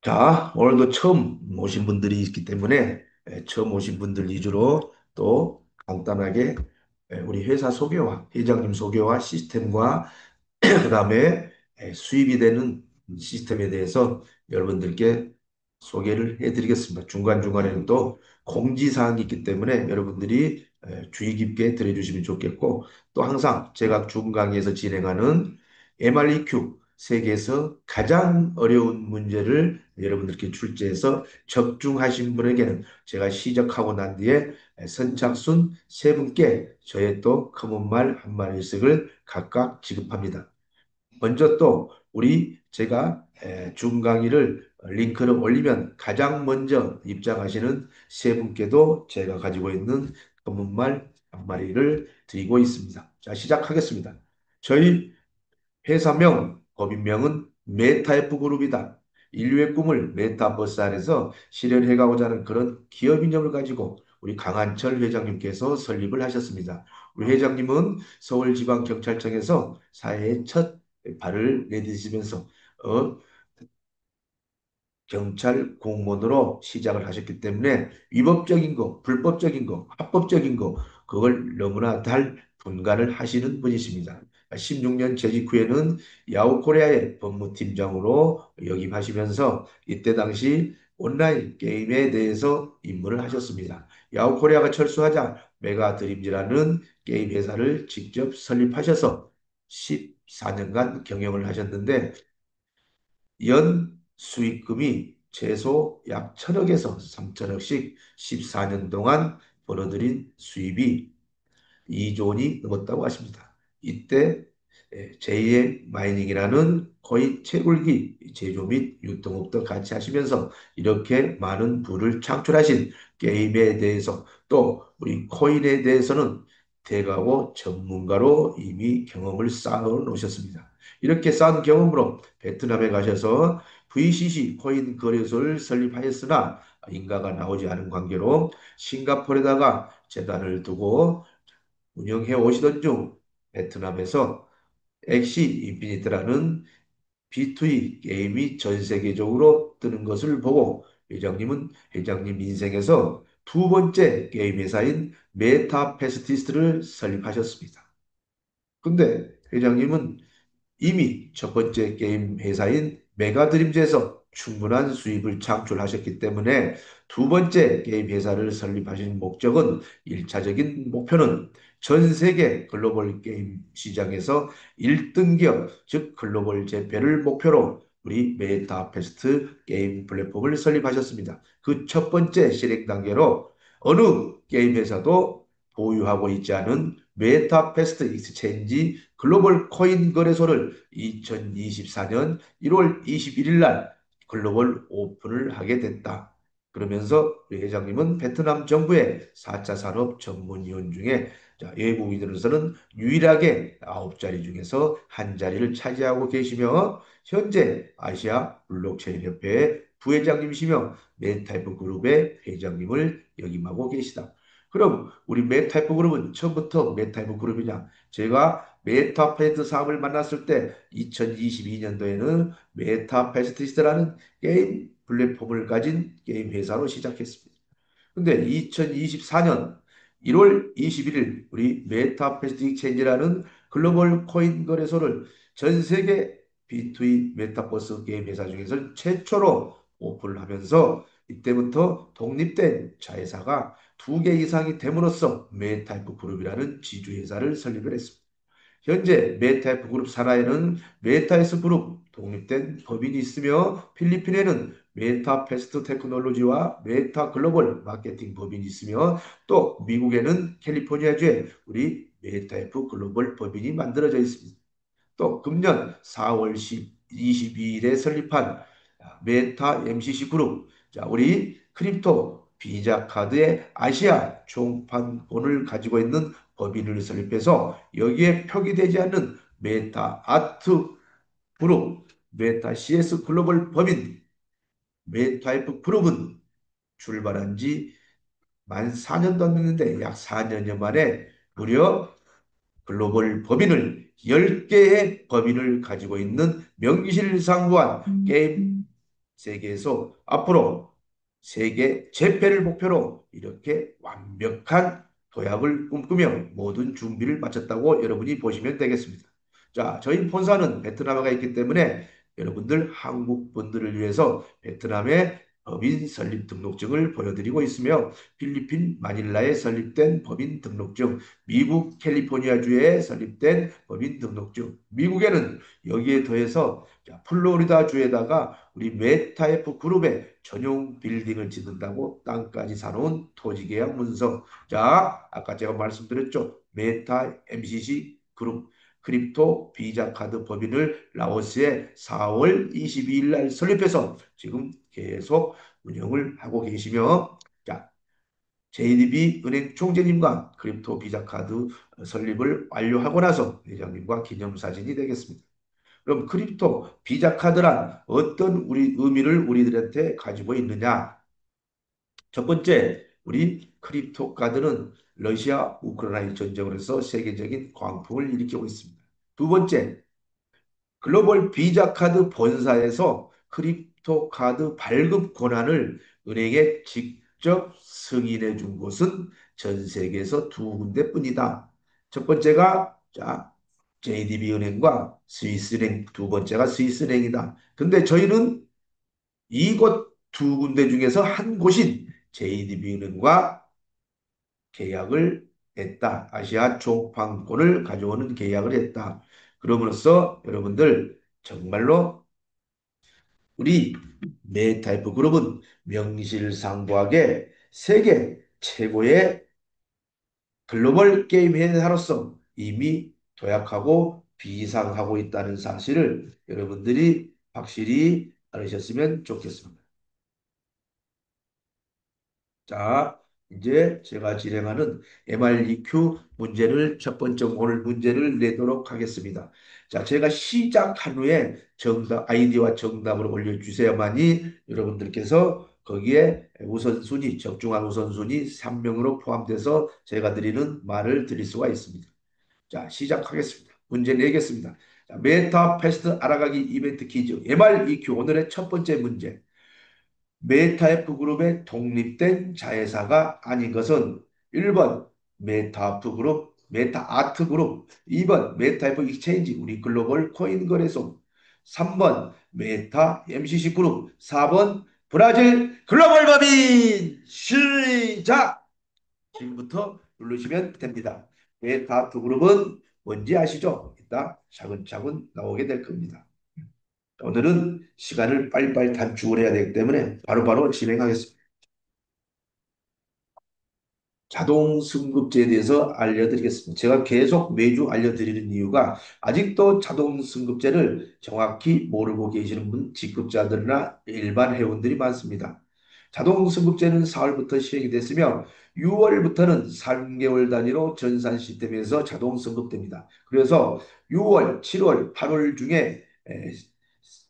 자, 오늘도 처음 오신 분들이 있기 때문에 처음 오신 분들 위주로 또 간단하게 우리 회사 소개와 회장님 소개와 시스템과 그다음에 수입이 되는 시스템에 대해서 여러분들께 소개를 해드리겠습니다. 중간중간에는 또 공지사항이 있기 때문에 여러분들이 주의 깊게 들어주시면 좋겠고 또 항상 제가 중강의에서 진행하는 MREQ 세계에서 가장 어려운 문제를 여러분들께 출제해서 적중하신 분에게는 제가 시작하고 난 뒤에 선착순 세 분께 저의 또 검은 말 한 마리씩을 각각 지급합니다. 먼저 또 우리 제가 줌 강의를 링크를 올리면 가장 먼저 입장하시는 세 분께도 제가 가지고 있는 검은말 한 마리를 드리고 있습니다. 자, 시작하겠습니다. 저희 회사명, 법인명은 메타F 그룹이다. 인류의 꿈을 메타버스 안에서 실현해가고자 하는 그런 기업 이념을 가지고 우리 강한철 회장님께서 설립을 하셨습니다. 우리 회장님은 서울지방경찰청에서 사회의 첫 발을 내디디면서 어, 경찰 공무원으로 시작을 하셨기 때문에 위법적인 거, 불법적인 거, 합법적인 거 그걸 너무나 잘 분간을 하시는 분이십니다. 16년 재직 후에는 야후코리아의 법무팀장으로 역임하시면서 이때 당시 온라인 게임에 대해서 입문을 하셨습니다. 야후코리아가 철수하자 메가드림즈라는 게임 회사를 직접 설립하셔서 14년간 경영을 하셨는데 연 수익금이 최소 약 1,000억에서 3천억씩 14년 동안 벌어들인 수입이 2조 원이 넘었다고 하십니다. 이때 제2의 마이닝이라는 코인 채굴기 제조 및 유통업도 같이 하시면서 이렇게 많은 부를 창출하신 게임에 대해서 또 우리 코인에 대해서는 대가고 전문가로 이미 경험을 쌓아 놓으셨습니다. 이렇게 쌓은 경험으로 베트남에 가셔서 VCC 코인 거래소를 설립하였으나 인가가 나오지 않은 관계로 싱가포르에다가 재단을 두고 운영해 오시던 중 베트남에서 엑시 인피니트라는 B2E 게임이 전 세계적으로 뜨는 것을 보고 회장님 인생에서 두 번째 게임 회사인 메타페스티스트를 설립하셨습니다. 근데 회장님은 이미 첫 번째 게임 회사인 메가드림즈에서 충분한 수입을 창출하셨기 때문에 두 번째 게임 회사를 설립하신 목적은 일차적인 목표는 전 세계 글로벌 게임 시장에서 1등 기업, 즉 글로벌 재패를 목표로 우리 메타페스트 게임 플랫폼을 설립하셨습니다. 그 첫 번째 실행 단계로 어느 게임 회사도 보유하고 있지 않은 메타페스트 익스체인지 글로벌 코인 거래소를 2024년 1월 21일 날 글로벌 오픈을 하게 됐다. 그러면서 우리 회장님은 베트남 정부의 4차 산업 전문위원 중에 외국인으로서는 유일하게 9자리 중에서 한 자리를 차지하고 계시며 현재 아시아 블록체인 협회의 부회장님이시며 메타이프 그룹의 회장님을 역임하고 계시다. 그럼 우리 메타이프 그룹은 처음부터 메타이프 그룹이냐? 제가 메타페스트 사업을 만났을 때 2022년도에는 메타페스티스트라는 게임 플랫폼을 가진 게임 회사로 시작했습니다. 근데 2024년 1월 21일 우리 메타페스트 익체인지라는 글로벌 코인 거래소를 전 세계 B2B 메타버스 게임 회사 중에서 최초로 오픈을 하면서 이때부터 독립된 자회사가 두 개 이상이 됨으로써 메타이프 그룹이라는 지주회사를 설립을 했습니다. 현재 메타F 그룹 산하에는 메타S 그룹 독립된 법인이 있으며 필리핀에는 메타페스트 테크놀로지와 메타 글로벌 마케팅 법인이 있으며 또 미국에는 캘리포니아주에 우리 메타F 글로벌 법인이 만들어져 있습니다. 또 금년 4월 22일에 설립한 메타 MCC 그룹, 자, 우리 크립토 비자 카드의 아시아 총판본을 가지고 있는 법인을 설립해서 여기에 표기되지 않는 메타 아트 그룹, 메타 CS 글로벌 법인, 메타이프 그룹은 출발한 지 만 4년도 안 됐는데 약 4년여 만에 무려 글로벌 법인을 10개의 법인을 가지고 있는 명실상부한 게임 세계에서 앞으로 세계 재패를 목표로 이렇게 완벽한 도약을 꿈꾸며 모든 준비를 마쳤다고 여러분이 보시면 되겠습니다. 자, 저희 본사는 베트남에 가 있기 때문에 여러분들 한국 분들을 위해서 베트남의 법인 설립 등록증을 보여드리고 있으며 필리핀 마닐라에 설립된 법인 등록증, 미국 캘리포니아주에 설립된 법인 등록증, 미국에는 여기에 더해서 플로리다 주에다가 우리 메타F 그룹의 전용 빌딩을 짓는다고 땅까지 사놓은 토지계약 문서. 자, 아까 제가 말씀드렸죠. 메타 MCC 그룹 크립토 비자 카드 법인을 라오스에 4월 22일 날 설립해서 지금 계속 운영을 하고 계시며, 자, JDB 은행 총재님과 크립토 비자 카드 설립을 완료하고 나서 회장님과 기념사진이 되겠습니다. 그럼 크립토 비자 카드란 어떤 우리 의미를 우리들한테 가지고 있느냐? 첫 번째, 우리 크립토 카드는 러시아 우크라이나 전쟁으로 해서 세계적인 광풍을 일으키고 있습니다. 두 번째, 글로벌 비자 카드 본사에서 크립토 카드 발급 권한을 은행에 직접 승인해 준 곳은 전 세계에서 두 군데뿐이다. 첫 번째가 JDB 은행과 스위스은행, 두 번째가 스위스은행이다. 근데 저희는 이곳 두 군데 중에서 한 곳인 JDB 은행과 계약을 했다. 아시아 초판권을 가져오는 계약을 했다. 그럼으로써 여러분들 정말로 우리 네타이프 그룹은 명실상부하게 세계 최고의 글로벌 게임 회사로서 이미 도약하고 비상하고 있다는 사실을 여러분들이 확실히 알으셨으면 좋겠습니다. 자, 이제 제가 진행하는 MREQ 문제를 첫 번째 오늘 문제를 내도록 하겠습니다. 자, 제가 시작한 후에 정답, 아이디와 정답을 올려주셔야만이 여러분들께서 거기에 우선순위, 적중한 우선순위 3명으로 포함돼서 제가 드리는 말을 드릴 수가 있습니다. 자, 시작하겠습니다. 문제 내겠습니다. 자, 메타 패스트 알아가기 이벤트 퀴즈 MREQ 오늘의 첫 번째 문제. 메타F 그룹의 독립된 자회사가 아닌 것은 1번 메타F 그룹, 메타아트 그룹, 2번 메타F 익스체인지 우리 글로벌 코인 거래소, 3번 메타 MCC 그룹, 4번 브라질 글로벌 법인. 시작! 지금부터 누르시면 됩니다. 메타아트 그룹은 뭔지 아시죠? 이따 차근차근 나오게 될 겁니다. 오늘은 시간을 빨리빨리 단축을 해야 되기 때문에 바로바로 진행하겠습니다. 자동 승급제에 대해서 알려드리겠습니다. 제가 계속 매주 알려드리는 이유가 아직도 자동 승급제를 정확히 모르고 계시는 분, 직급자들이나 일반 회원들이 많습니다. 자동 승급제는 4월부터 시행이 됐으며 6월부터는 3개월 단위로 전산 시스템에서 자동 승급됩니다. 그래서 6월, 7월, 8월 중에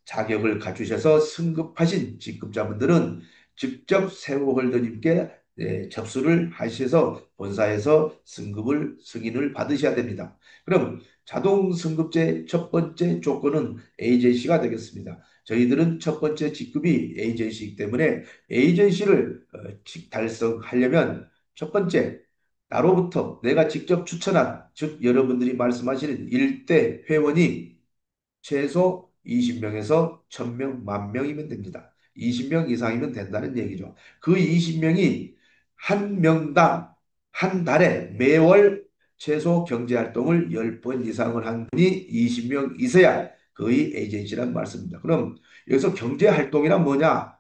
자격을 갖추셔서 승급하신 직급자분들은 직접 세무홀더님께 접수를 하셔서 본사에서 승급을 승인을 받으셔야 됩니다. 그럼 자동 승급제 첫 번째 조건은 에이전시가 되겠습니다. 저희들은 첫 번째 직급이 에이전시이기 때문에 에이전시를 달성하려면 첫 번째 나로부터 내가 직접 추천한 즉 여러분들이 말씀하시는 일대 회원이 최소 20명에서 1000명, 10,000명이면 됩니다. 20명 이상이면 된다는 얘기죠. 그 20명이 한 명당 한 달에 매월 최소 경제활동을 10번 이상을 한 분이 20명 있어야 거의 에이전시란 말씀입니다. 그럼 여기서 경제활동이란 뭐냐?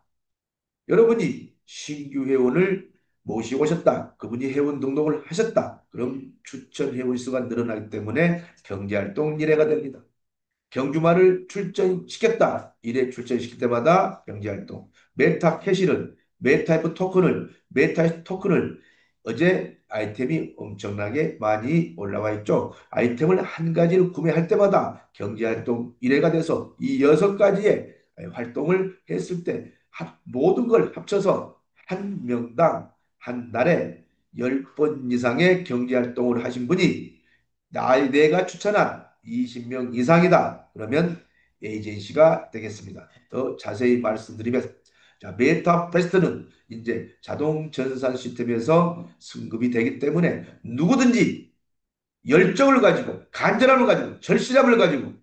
여러분이 신규 회원을 모시고 오셨다. 그분이 회원 등록을 하셨다. 그럼 추천 회원 수가 늘어나기 때문에 경제활동 1회가 됩니다. 경주마를 출전시켰다. 이래 출전시킬 때마다 경제활동. 메타 캐시를, 메타F 토큰을, 메타 토큰을 어제 아이템이 엄청나게 많이 올라와 있죠. 아이템을 한 가지를 구매할 때마다 경제활동 1회가 돼서 이 6가지의 활동을 했을 때 모든 걸 합쳐서 한 명당 한 달에 10번 이상의 경제활동을 하신 분이 내가 추천한 20명 이상이다. 그러면 에이전시가 되겠습니다. 더 자세히 말씀드리면 자, 메타패스트는 이제 자동 전산 시스템에서 승급이 되기 때문에 누구든지 열정을 가지고 간절함을 가지고 절실함을 가지고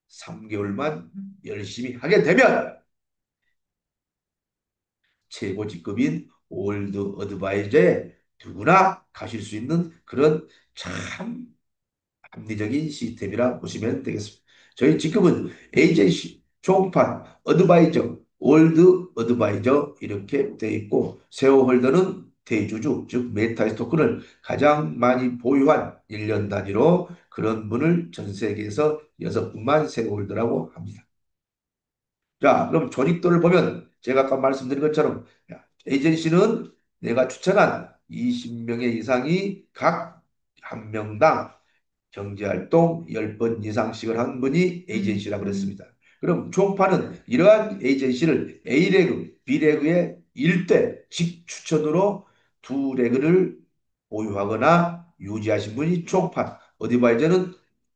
3개월만 열심히 하게 되면 최고 직급인 올드 어드바이저에 누구나 가실 수 있는 그런 참 합리적인 시스템이라 보시면 되겠습니다. 저희 직급은 에이전시, 총판, 어드바이저, 올드 어드바이저 이렇게 되어 있고 세어홀더는 대주주, 즉 메타의 토큰을 가장 많이 보유한 1년 단위로 그런 분을 전 세계에서 6분만 세어홀더라고 합니다. 자, 그럼 조직도를 보면 제가 아까 말씀드린 것처럼 에이전시는 내가 추천한 20명의 이상이 각 한 명당 경제활동 10번 이상씩을 한 분이 에이전시라고 그랬습니다. 그럼 총파는 이러한 에이전시를 A레그, B레그의 1대 직추천으로 두 레그를 보유하거나 유지하신 분이 총판, 어드바이저는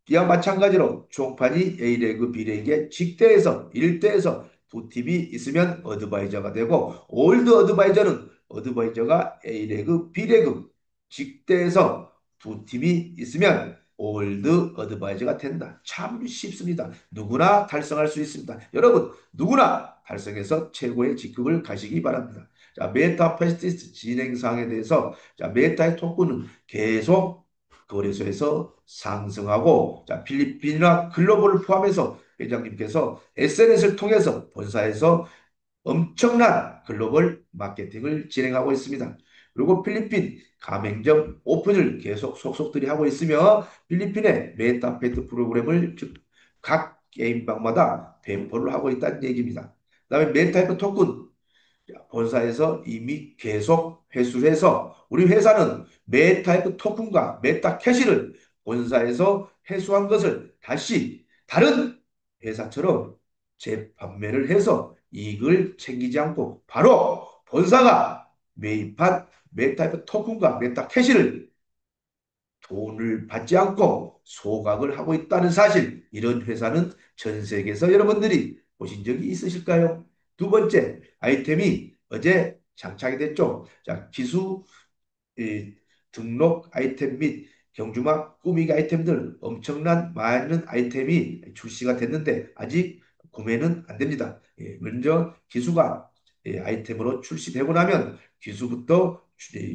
이와 마찬가지로 총판이 A레그, B레그의 직대에서 1대에서 두 팀이 있으면 어드바이저가 되고 올드 어드바이저는 어드바이저가 A레그, B레그 직대에서 두 팀이 있으면 올드 어드바이저가 된다. 참 쉽습니다. 누구나 달성할 수 있습니다. 여러분 누구나 달성해서 최고의 직급을 가시기 바랍니다. 자, 메타 패스티스 진행 사항에 대해서 자, 메타의 토큰은 계속 거래소에서 상승하고 자, 필리핀이나 글로벌을 포함해서 회장님께서 SNS를 통해서 본사에서 엄청난 글로벌 마케팅을 진행하고 있습니다. 그리고 필리핀 가맹점 오픈을 계속 속속들이 하고 있으며 필리핀의 메타페트 프로그램을 각 게임방마다 배포를 하고 있다는 얘기입니다. 그다음에 메타이프 토큰 본사에서 이미 계속 회수를 해서 우리 회사는 메타이프 토큰과 메타캐시를 본사에서 회수한 것을 다시 다른 회사처럼 재판매를 해서 이익을 챙기지 않고 바로 본사가 매입한 메타이프 토큰과 메타캐시를 돈을 받지 않고 소각을 하고 있다는 사실, 이런 회사는 전 세계에서 여러분들이 보신 적이 있으실까요? 두 번째, 아이템이 어제 장착이 됐죠. 자, 기수 이 등록 아이템 및 경주막 꾸미기 아이템들 엄청난 많은 아이템이 출시가 됐는데 아직 구매는 안 됩니다. 예, 먼저 기수가 아이템으로 출시되고 나면 기수부터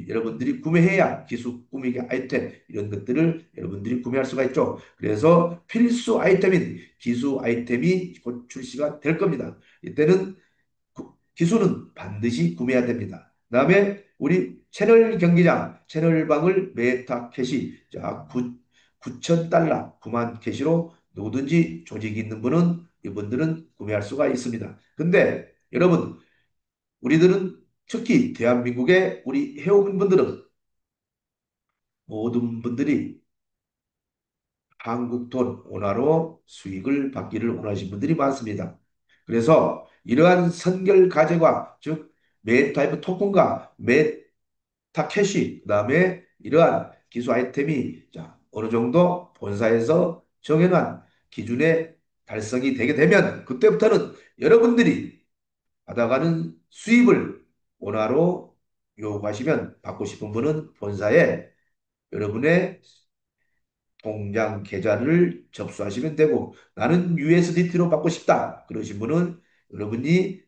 여러분들이 구매해야 기수 꾸미기 아이템 이런 것들을 여러분들이 구매할 수가 있죠. 그래서 필수 아이템인 기수 아이템이 곧 출시가 될 겁니다. 이때는 기수는 반드시 구매해야 됩니다. 그다음에 우리 채널 경기장, 채널방을 메타 캐시 자, 9천 달러, 9만 캐시로 누구든지 조직이 있는 분은 이분들은 구매할 수가 있습니다. 근데 여러분, 우리들은 특히 대한민국의 우리 회원분들은 모든 분들이 한국 돈 원화로 수익을 받기를 원하시는 분들이 많습니다. 그래서 이러한 선결 과제와 즉 메타이프 토큰과 메타캐시 그다음에 이러한 기술 아이템이 자, 어느 정도 본사에서 정해놓은 기준에 달성이 되게 되면 그때부터는 여러분들이 받아가는 수입을 원화로 요구하시면 받고 싶은 분은 본사에 여러분의 통장 계좌를 접수하시면 되고 나는 USDT로 받고 싶다. 그러신 분은 여러분이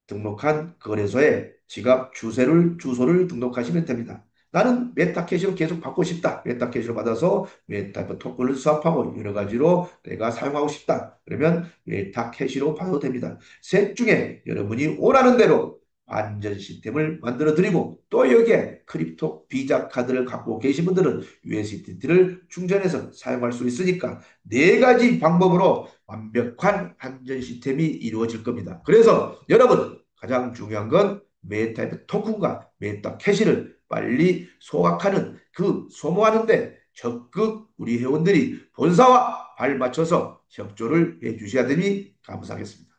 등록한 거래소에 지갑 주소를 등록하시면 됩니다. 나는 메타캐시로 계속 받고 싶다. 메타캐시로 받아서 메타 토큰을 수합하고 여러 가지로 내가 사용하고 싶다. 그러면 메타캐시로 받아도 됩니다. 셋 중에 여러분이 원하는 대로 안전 시스템을 만들어 드리고 또 여기에 크립토 비자 카드를 갖고 계신 분들은 USDT를 충전해서 사용할 수 있으니까 네 가지 방법으로 완벽한 안전 시스템이 이루어질 겁니다. 그래서 여러분 가장 중요한 건 메타의 토큰과 메타 캐시를 빨리 소각하는 그 소모하는데 적극 우리 회원들이 본사와 발맞춰서 협조를 해주셔야 되니 감사하겠습니다.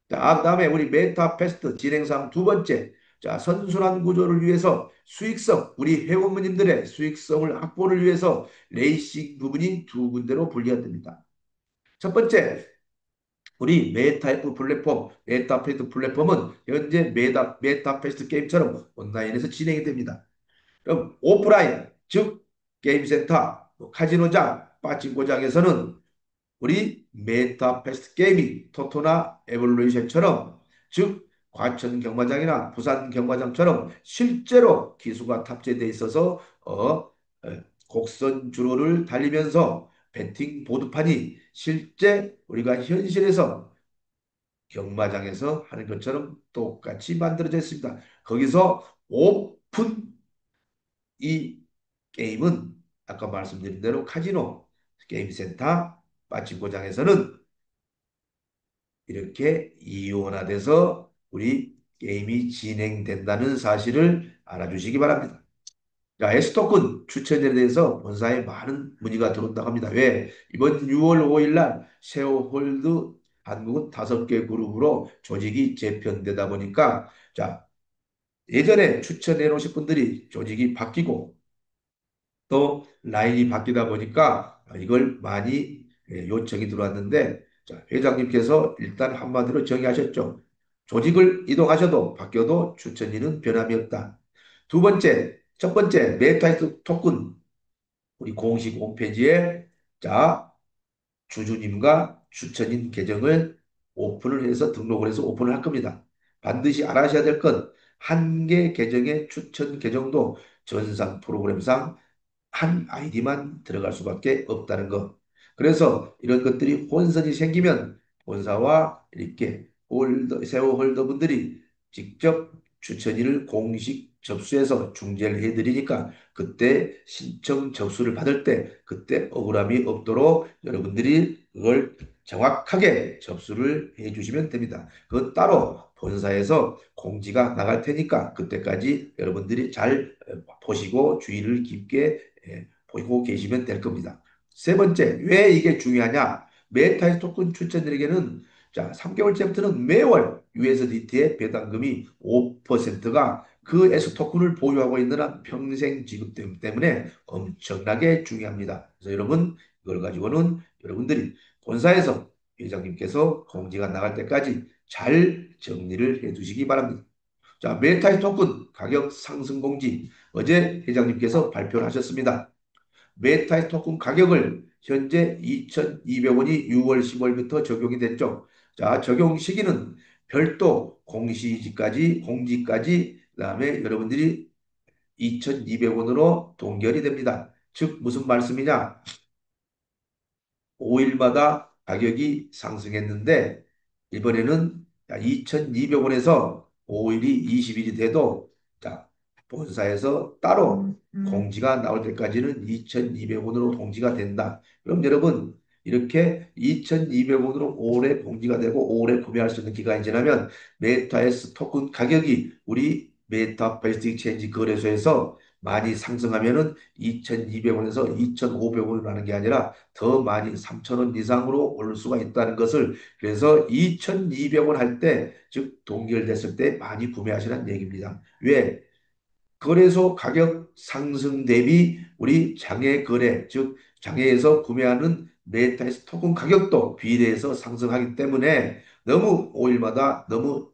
자, 그다음에 우리 메타 페스트 진행상 두 번째. 자, 선순환 구조를 위해서 수익성, 우리 회원님들의 수익성을 확보를 위해서 레이싱 부분이 두 군데로 분리가 됩니다. 첫 번째, 우리 메타이프 플랫폼, 메타페스트 플랫폼은 현재 메타페스트 게임처럼 온라인에서 진행이 됩니다. 그럼 오프라인, 즉 게임센터, 카지노장, 빠칭코장에서는 우리 메타패스트 게이밍, 토토나 에볼루이션처럼 즉 과천 경마장이나 부산 경마장처럼 실제로 기수가 탑재되어 있어서 곡선 주로를 달리면서 배팅 보드판이 실제 우리가 현실에서 경마장에서 하는 것처럼 똑같이 만들어져 있습니다. 거기서 오픈 이 게임은 아까 말씀드린 대로 카지노, 게임센터, 빠칭코장에서는 이렇게 이원화돼서 우리 게임이 진행된다는 사실을 알아주시기 바랍니다. 자, S토큰 추천에 대해서 본사에 많은 문의가 들어온다고 합니다. 왜? 이번 6월 5일 날 쉐어홀드 한국은 5개 그룹으로 조직이 재편되다 보니까 자, 예전에 추천해 놓으신 분들이 조직이 바뀌고 또 라인이 바뀌다 보니까 이걸 많이 요청이 들어왔는데 자, 회장님께서 일단 한마디로 정의하셨죠. 조직을 이동하셔도 바뀌어도 추천인은 변함이 없다. 두 번째, 첫 번째 메타이트 토큰 우리 공식 홈페이지에 자 주주님과 추천인 계정을 오픈을 해서 등록을 해서 오픈을 할 겁니다. 반드시 알아셔야 될 건 한 개 계정의 추천 계정도 전산 프로그램상 한 아이디만 들어갈 수밖에 없다는 것. 그래서 이런 것들이 혼선이 생기면 본사와 이렇게 세워 홀더분들이 직접 추천인을 공식 접수해서 중재를 해드리니까 그때 신청 접수를 받을 때 그때 억울함이 없도록 여러분들이 그걸 정확하게 접수를 해주시면 됩니다. 그건 따로 본사에서 공지가 나갈 테니까 그때까지 여러분들이 잘 보시고 주의를 깊게 보고 계시면 될 겁니다. 세 번째, 왜 이게 중요하냐? 메타에스 토큰 추천들에게는 자, 3개월째부터는 매월 USDT의 배당금이 5%가 그 S 토큰을 보유하고 있는 한 평생 지급되기 때문에 엄청나게 중요합니다. 그래서 여러분, 이걸 가지고는 여러분들이 본사에서 회장님께서 공지가 나갈 때까지 잘 정리를 해 두시기 바랍니다. 자, 메타이 토큰 가격 상승 공지 어제 회장님께서 발표를 하셨습니다. 메타이 토큰 가격을 현재 2,200원이 6월 15일부터 적용이 됐죠. 자, 적용 시기는 별도 공지까지 그다음에 여러분들이 2,200원으로 동결이 됩니다. 즉 무슨 말씀이냐? 5일마다 가격이 상승했는데 이번에는 2,200원에서 5일이 20일이 돼도 자, 본사에서 따로 공지가 나올 때까지는 2,200원으로 공지가 된다. 그럼 여러분 이렇게 2,200원으로 오래 공지가 되고 오래 구매할 수 있는 기간이 지나면 메타에스 토큰 가격이 우리 메타 베스트 익체인지 거래소에서 많이 상승하면은 2,200원에서 2,500원을 하는 게 아니라 더 많이 3,000원 이상으로 오를 수가 있다는 것을 그래서 2,200원 할 때, 즉 동결됐을 때 많이 구매하시라는 얘기입니다. 왜? 거래소 가격 상승 대비 우리 장외 거래, 즉 장외에서 구매하는 메타에스 토큰 가격도 비례해서 상승하기 때문에 너무 5일마다 너무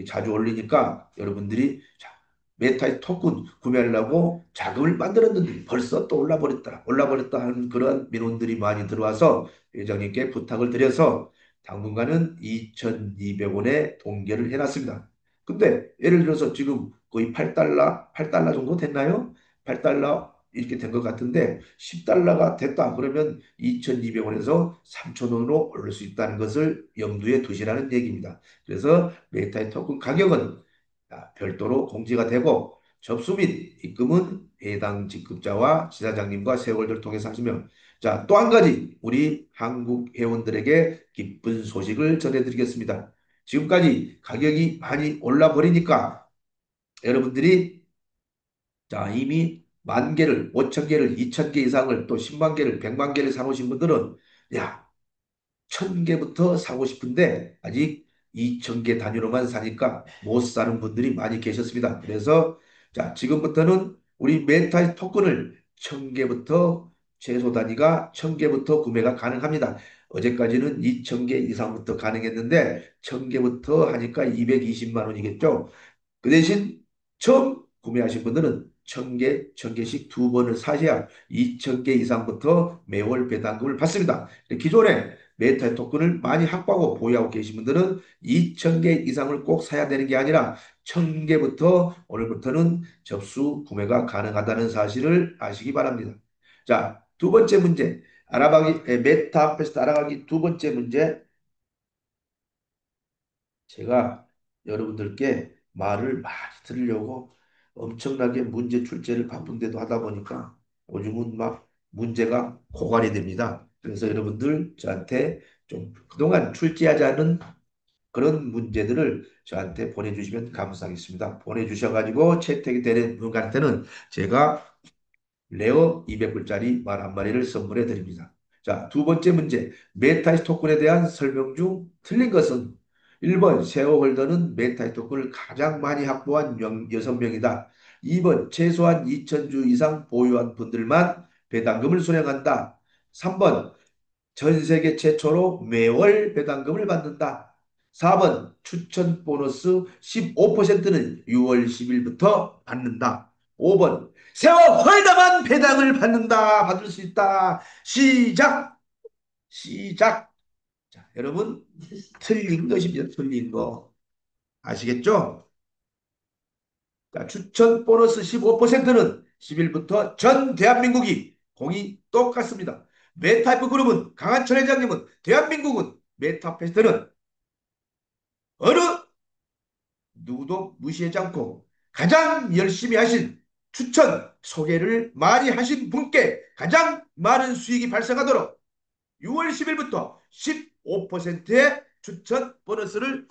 자주 올리니까 여러분들이 자, 메타의 토큰 구매하려고 자금을 만들었는데 벌써 또 올라버렸다 하는 그런 민원들이 많이 들어와서 회장님께 부탁을 드려서 당분간은 2,200원에 동결을 해놨습니다. 근데 예를 들어서 지금 거의 8달러 정도 됐나요? 8달러 이렇게 된 것 같은데 10달러가 됐다 그러면 2,200원에서 3,000원으로 오를 수 있다는 것을 염두에 두시라는 얘기입니다. 그래서 메타의 토큰 가격은 별도로 공지가 되고 접수 및 입금은 해당 직급자와 지사장님과 세월들 통해서 하시면 자, 또 한 가지 우리 한국 회원들에게 기쁜 소식을 전해드리겠습니다. 지금까지 가격이 많이 올라 버리니까 여러분들이 자, 이미 10,000개를, 5,000개를, 2,000개 이상을 또 10만 개를, 100만 개를 사놓으신 분들은 야, 1,000개부터 사고 싶은데 아직 2천 개 단위로만 사니까 못 사는 분들이 많이 계셨습니다. 그래서 자, 지금부터는 우리 메타의 토큰을 1,000개부터 최소 단위가 1,000개부터 구매가 가능합니다. 어제까지는 2,000개 이상부터 가능했는데 1,000개부터 하니까 220만 원이겠죠. 그 대신 처음 구매하신 분들은 1,000개, 1,000개씩 두 번을 사셔야 2,000개 이상부터 매월 배당금을 받습니다. 기존에 메타 토큰을 많이 확보하고 보유하고 계신 분들은 2,000개 이상을 꼭 사야 되는 게 아니라 1,000개부터 오늘부터는 접수 구매가 가능하다는 사실을 아시기 바랍니다. 자, 두 번째 문제. 메타 패스트 알아가기 두 번째 문제. 제가 여러분들께 말을 많이 들으려고 엄청나게 문제 출제를 바쁜데도 하다 보니까 요즘은 막 문제가 고갈이 됩니다. 그래서 여러분들 저한테 좀 그동안 출제하지 않은 그런 문제들을 저한테 보내주시면 감사하겠습니다. 보내주셔가지고 채택이 되는 분한테는 제가 레어 200불짜리 말 한 마리를 선물해 드립니다. 자, 두 번째 문제. 메타이스 토큰에 대한 설명 중 틀린 것은 1번 쉐어홀더는 메타이스 토큰을 가장 많이 확보한 6명이다. 2번 최소한 2,000주 이상 보유한 분들만 배당금을 수령한다. 3번 전 세계 최초로 매월 배당금을 받는다. 4번 추천 보너스 15%는 6월 10일부터 받는다. 5번 세워 홀다만 배당을 받을 수 있다. 시작! 시작! 자, 여러분 틀린 것입니다. 틀린 거. 아시겠죠? 자, 추천 보너스 15%는 10일부터 전 대한민국이 공이 똑같습니다. 메타이프 그룹은 강한철 회장님은 대한민국은 메타페스트는 어느 누구도 무시하지 않고 가장 열심히 하신 추천 소개를 많이 하신 분께 가장 많은 수익이 발생하도록 6월 10일부터 15%의 추천 보너스를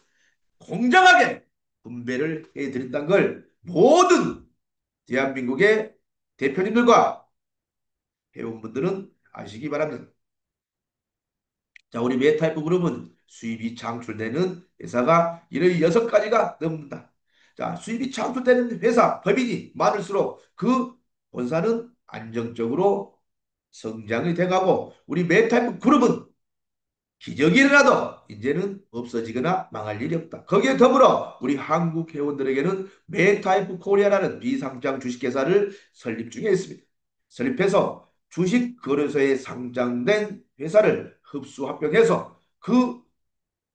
공정하게 분배를 해드린다는 걸 모든 대한민국의 대표님들과 회원분들은 아시기 바랍니다. 자, 우리 메타이프 그룹은 수입이 창출되는 회사가 16가지가 넘는다. 자, 수입이 창출되는 회사, 법인이 많을수록 그 본사는 안정적으로 성장이 돼가고 우리 메타이프 그룹은 기적이 일어나도 이제는 없어지거나 망할 일이 없다. 거기에 더불어 우리 한국 회원들에게는 메타이프 코리아라는 비상장 주식회사를 설립 중에 있습니다. 설립해서 주식 거래소에 상장된 회사를 흡수 합병해서 그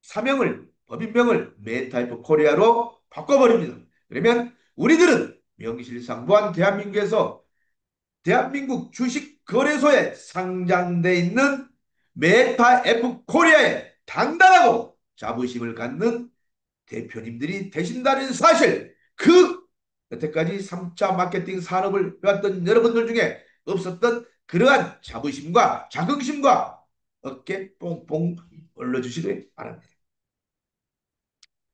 사명을 법인명을 메타이프 코리아로 바꿔버립니다. 그러면 우리들은 명실상부한 대한민국에서 대한민국 주식거래소에 상장돼 있는 메타F 코리아에 당당하고 자부심을 갖는 대표님들이 되신다는 사실, 그 여태까지 3차 마케팅 산업을 해왔던 여러분들 중에 없었던 그러한 자부심과 자긍심과 어깨 뽕뽕 올려주시기 바랍니다.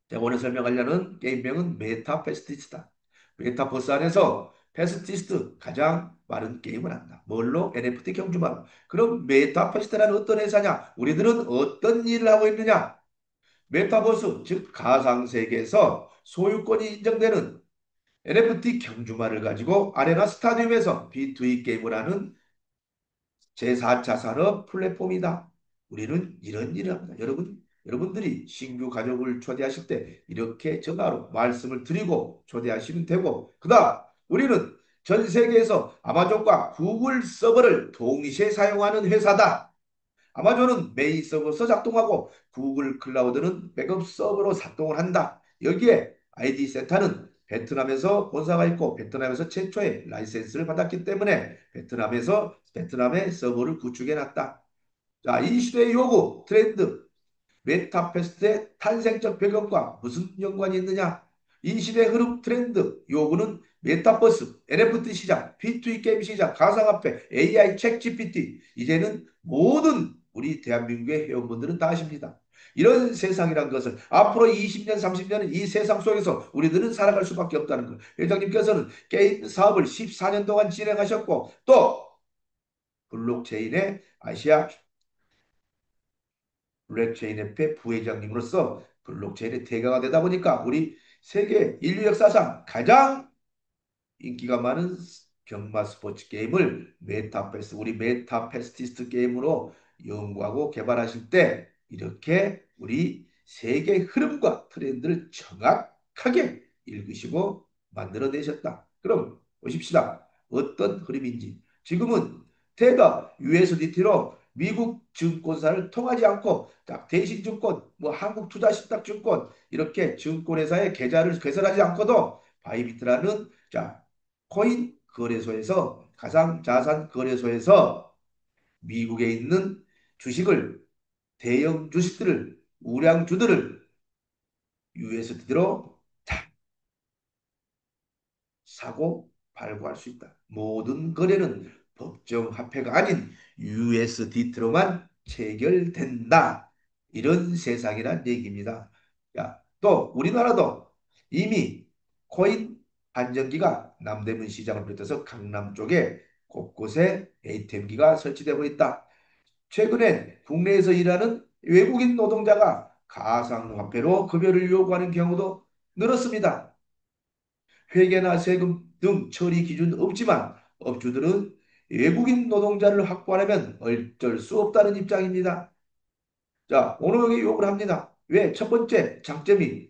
제가 오늘 설명하려는 게임명은 메타페스티스다. 메타버스 안에서 페스티스트 가장 많은 게임을 한다. 뭘로? NFT 경주만. 그럼 메타페스트라는 어떤 회사냐? 우리들은 어떤 일을 하고 있느냐? 메타버스, 즉 가상세계에서 소유권이 인정되는 NFT 경주만을 가지고 아레나 스타디움에서 B2E 게임을 하는 제4차 산업 플랫폼이다. 우리는 이런 일을 합니다. 여러분들이 신규 가족을 초대하실 때 이렇게 전화로 말씀을 드리고 초대하시면 되고, 그다음 우리는 전 세계에서 아마존과 구글 서버를 동시에 사용하는 회사다. 아마존은 메인 서버에서 작동하고 구글 클라우드는 백업 서버로 작동을 한다. 여기에 아이디 센터는 베트남에서 본사가 있고 베트남에서 최초의 라이센스를 받았기 때문에 베트남의 서버를 구축해 놨다. 자, 이 시대의 요구, 트렌드, 메타패스트의 탄생적 배경과 무슨 연관이 있느냐? 이 시대 흐름 트렌드 요구는 메타버스, NFT 시장, B2B 게임 시장, 가상화폐, AI, 책 GPT 이제는 모든 우리 대한민국의 회원분들은 다 아십니다. 이런 세상이란 것을 앞으로 20년, 30년은 이 세상 속에서 우리들은 살아갈 수밖에 없다는 것. 회장님께서는 게임 사업을 14년 동안 진행하셨고 또 블록체인의 아시아 블록체인협회 부회장님으로서 블록체인의 대가가 되다 보니까 우리 세계 인류 역사상 가장 인기가 많은 경마 스포츠 게임을 메타패스, 우리 메타패스티스트 게임으로 연구하고 개발하실 때 이렇게 우리 세계 흐름과 트렌드를 정확하게 읽으시고 만들어내셨다. 그럼 보십시다. 어떤 흐름인지. 지금은 테더 USDT로 미국 증권사를 통하지 않고 딱 대신증권, 뭐 한국투자신탁증권 이렇게 증권회사의 계좌를 개설하지 않고도 바이비트라는 자 코인 거래소에서 가상자산 거래소에서 미국에 있는 주식을 대형 주식들을 우량주들을 USD로 사고 발고할 수 있다. 모든 거래는 법정 화폐가 아닌 USDT로만 체결된다. 이런 세상이란 얘기입니다. 야, 또 우리나라도 이미 코인 안정기가 남대문 시장을 비롯해서 강남 쪽에 곳곳에 ATM기가 설치되고 있다. 최근에 국내에서 일하는 외국인 노동자가 가상화폐로 급여를 요구하는 경우도 늘었습니다. 회계나 세금 등 처리 기준 없지만 업주들은 외국인 노동자를 확보하려면 어쩔 수 없다는 입장입니다. 자, 오늘 여기 욕을 합니다. 왜? 첫 번째 장점이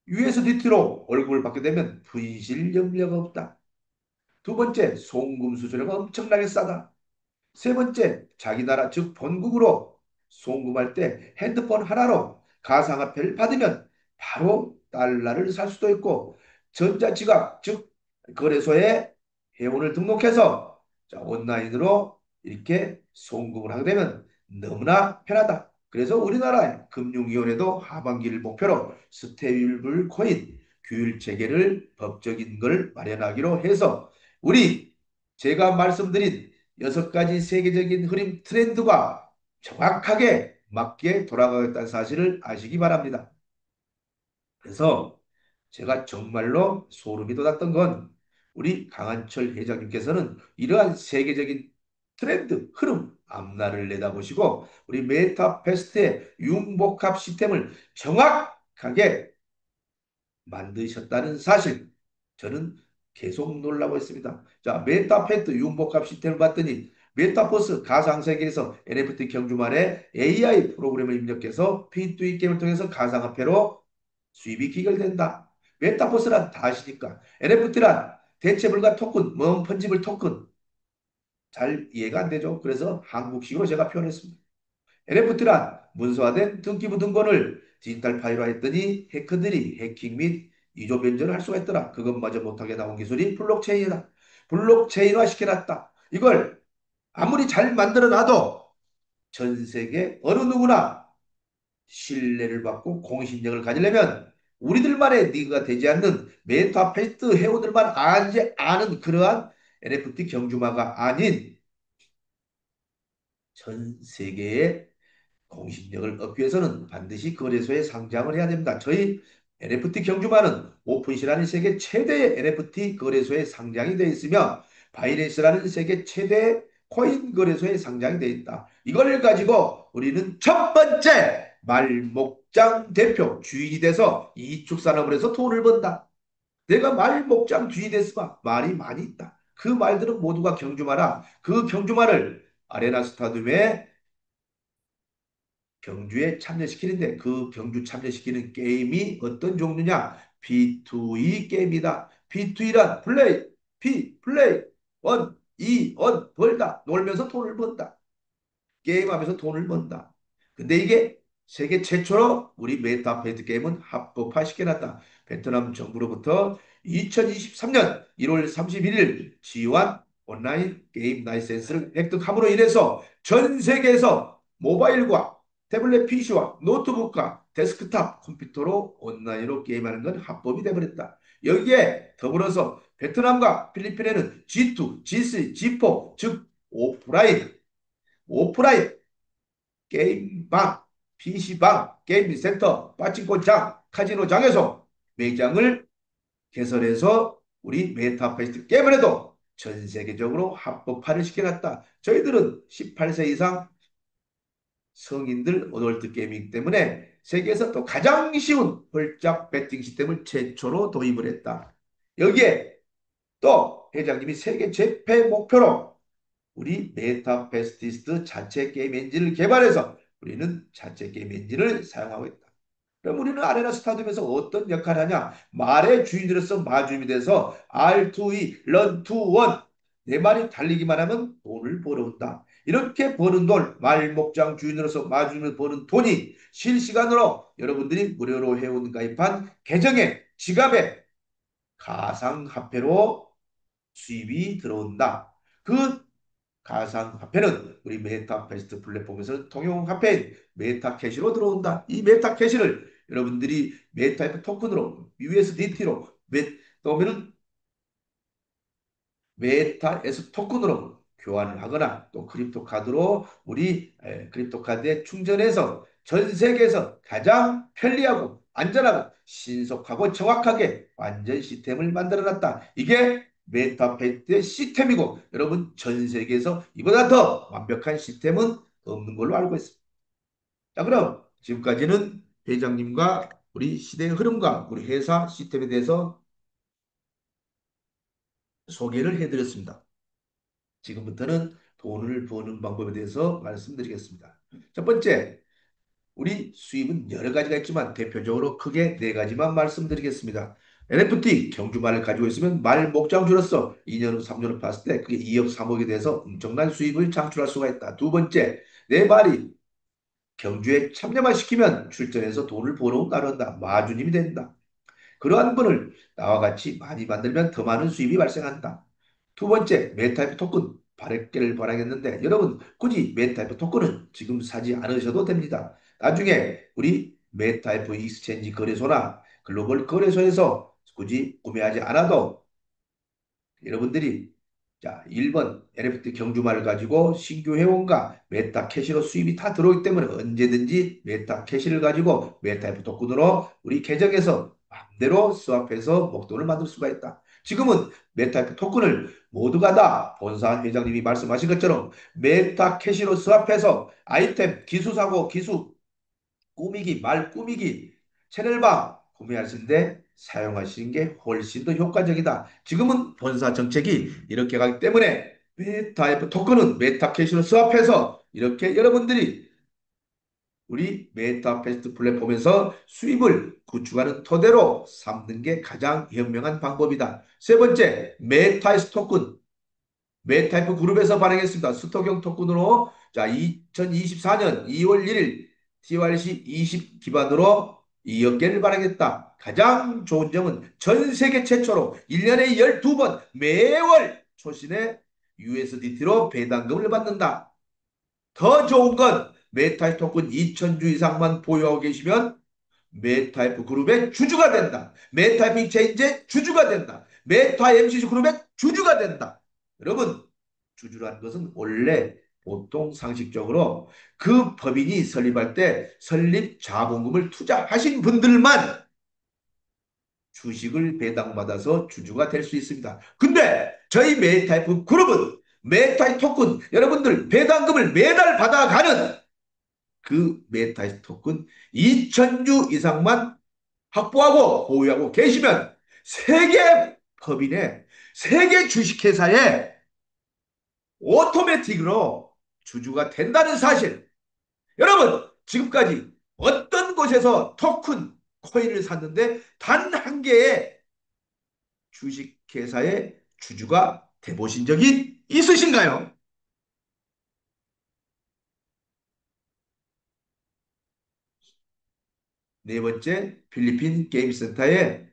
USDT로 월급을 받게 되면 분실 염려가 없다. 두 번째, 송금 수수료가 엄청나게 싸다. 세 번째, 자기 나라 즉 본국으로 송금할 때 핸드폰 하나로 가상화폐를 받으면 바로 달러를 살 수도 있고 전자지갑 즉 거래소에 회원을 등록해서 자, 온라인으로 이렇게 송금을 하게 되면 너무나 편하다. 그래서 우리나라의 금융위원회도 하반기를 목표로 스테이블 코인 규율 체계를 법적인 걸 마련하기로 해서 우리 제가 말씀드린 6가지 세계적인 흐름 트렌드가 정확하게 맞게 돌아가겠다는 사실을 아시기 바랍니다. 그래서 제가 정말로 소름이 돋았던 건 우리 강한철 회장님께서는 이러한 세계적인 트렌드, 흐름, 앞날을 내다보시고 우리 메타패스트의 융복합 시스템을 정확하게 만드셨다는 사실 저는 계속 놀라고 있습니다. 자, 메타패트 융복합 시스템을 봤더니 메타버스 가상세계에서 NFT 경주만의 AI 프로그램을 입력해서 P2E 게임을 통해서 가상화폐로 수입이 귀결된다. 메타버스란 다 아시니까 NFT란 대체불가 토큰, 멈펀지블 토큰 잘 이해가 안 되죠. 그래서 한국식으로 제가 표현했습니다. NFT란 문서화된 등기부 등본을 디지털 파일화 했더니 해커들이 해킹 및 이조 변전을 할 수가 있더라. 그것마저 못하게 나온 기술이 블록체인이다. 블록체인화 시켜놨다. 이걸 아무리 잘 만들어 놔도 전 세계 어느 누구나 신뢰를 받고 공신력을 가지려면 우리들만의 니그가 되지 않는 메타패스트 회원들만 아는 그러한 NFT 경주마가 아닌 전 세계의 공신력을 얻기 위해서는 반드시 거래소에 상장을 해야 됩니다. 저희 NFT 경주만은 오픈시라는 세계 최대의 NFT 거래소에 상장이 되어 있으며 바이낸스라는 세계 최대 코인 거래소에 상장이 되어 있다. 이걸 가지고 우리는 첫 번째 말목장 대표 주인이 돼서 이축 산업을 해서 돈을 번다. 내가 말목장 주인이 됐으면 말이 많이 있다. 그 말들은 모두가 경주마라. 그 경주마를 아레나 스타디움에 경주에 참여시키는데 그 경주 참여시키는 게임이 어떤 종류냐? B2E 게임이다. B2E란 플레이, 원, 벌다. 놀면서 돈을 번다. 게임하면서 돈을 번다. 근데 이게 세계 최초로 우리 메타페이트 게임은 합법화시켜놨다. 베트남 정부로부터 2023년 1월 31일 지유한 온라인 게임 라이센스를 획득함으로 인해서 전 세계에서 모바일과 태블릿 PC와 노트북과 데스크탑 컴퓨터로 온라인으로 게임하는 건 합법이 되어버렸다. 여기에 더불어서 베트남과 필리핀에는 G2, G3, G4 즉 오프라인 게임방, PC방, 게임 센터, 빠칭코장, 카지노장에서 매장을 개설해서 우리 메타버스 게임을 해도 전 세계적으로 합법화를 시켜놨다. 저희들은 18세 이상 성인들 어덜트 게임이기 때문에 세계에서 또 가장 쉬운 홀짝 배팅 시스템을 최초로 도입을 했다. 여기에 또 회장님이 세계 재패 목표로 우리 메타페스티스트 자체 게임 엔진을 개발해서 우리는 자체 게임 엔진을 사용하고 있다. 그럼 우리는 아레나 스타디움에서 어떤 역할을 하냐? 말의 주인으로서 마주임이 돼서 R2E, 런2원 내 말이 달리기만 하면 돈을 벌어온다. 이렇게 버는 돈, 말 목장 주인으로서 마주임을 버는 돈이 실시간으로 여러분들이 무료로 회원 가입한 계정에 지갑에 가상화폐로 수입이 들어온다. 그 가상화폐는 우리 메타퀘스트 플랫폼에서 통용화폐인 메타캐시로 들어온다. 이 메타캐시를 여러분들이 메타이프 토큰으로 USDT로 또는 메타에스 토큰으로 교환을 하거나 또 크립토 카드로 우리 크립토 카드에 충전해서 전 세계에서 가장 편리하고 안전하고 신속하고 정확하게 완전 시스템을 만들어 놨다. 이게 메타페이트의 시스템이고 여러분 전 세계에서 이보다 더 완벽한 시스템은 없는 걸로 알고 있습니다. 자, 그럼 지금까지는 회장님과 우리 시대의 흐름과 우리 회사 시스템에 대해서 소개를 해드렸습니다. 지금부터는 돈을 버는 방법에 대해서 말씀드리겠습니다. 첫 번째, 우리 수입은 여러 가지가 있지만 대표적으로 크게 네 가지만 말씀드리겠습니다. NFT 경주말을 가지고 있으면 말 목장주로서 2년 후, 3년 후 봤을 때 그게 2억, 3억에 대해서 엄청난 수입을 창출할 수가 있다. 두 번째, 내 말이 경주에 참여만 시키면 출전해서 돈을 벌어 나른다. 마주님이 된다. 그러한 분을 나와 같이 많이 만들면 더 많은 수입이 발생한다. 두 번째, 메타이프 토큰 발행기를 바라겠는데 여러분 굳이 메타이프 토큰은 지금 사지 않으셔도 됩니다. 나중에 우리 메타이프 익스체인지 거래소나 글로벌 거래소에서 굳이 구매하지 않아도 여러분들이 자, 1번 NFT 경주말을 가지고 신규 회원과 메타 캐시로 수입이 다 들어오기 때문에 언제든지 메타 캐시를 가지고 메타이프 토큰으로 우리 계정에서 마음대로 스왑해서 목돈을 만들 수가 있다. 지금은 메타이프 토큰을 모두가 다 본사 회장님이 말씀하신 것처럼 메타 캐시로 스왑해서 아이템, 기수사고, 기수 꾸미기, 말 꾸미기, 채널바 구매하시는데 사용하시는 게 훨씬 더 효과적이다. 지금은 본사 정책이 이렇게 가기 때문에 메타이프 토큰은 메타캐시로 스왑해서 이렇게 여러분들이 우리 메타패스트 플랫폼에서 수입을 구축하는 토대로 삼는 게 가장 현명한 방법이다. 세 번째, 메타이스 토큰. 메타이프 그룹에서 발행했습니다. 스톡형 토큰으로 자 2024년 2월 1일 TRC 20 기반으로 2억 개를 발행했다. 가장 좋은 점은 전 세계 최초로 1년에 12번 매월 초신에 USDT로 배당금을 받는다. 더 좋은 건 메타이프 토큰 2,000주 이상만 보유하고 계시면 메타이프 그룹의 주주가 된다. 메타이프 익체인지의 주주가 된다. 메타 MCC 그룹의 주주가 된다. 여러분 주주라는 것은 원래 보통 상식적으로 그 법인이 설립할 때 설립 자본금을 투자하신 분들만 주식을 배당받아서 주주가 될 수 있습니다. 근데 저희 메타이프 그룹은 메타이 토큰 여러분들 배당금을 매달 받아가는 그 메타이 토큰 2,000주 이상만 확보하고 보유하고 계시면 세계 법인의 세계 주식회사에 오토매틱으로 주주가 된다는 사실. 여러분, 지금까지 어떤 곳에서 토큰, 코인을 샀는데 단 한 개의 주식회사의 주주가 돼보신 적이 있으신가요? 네 번째, 필리핀 게임센터에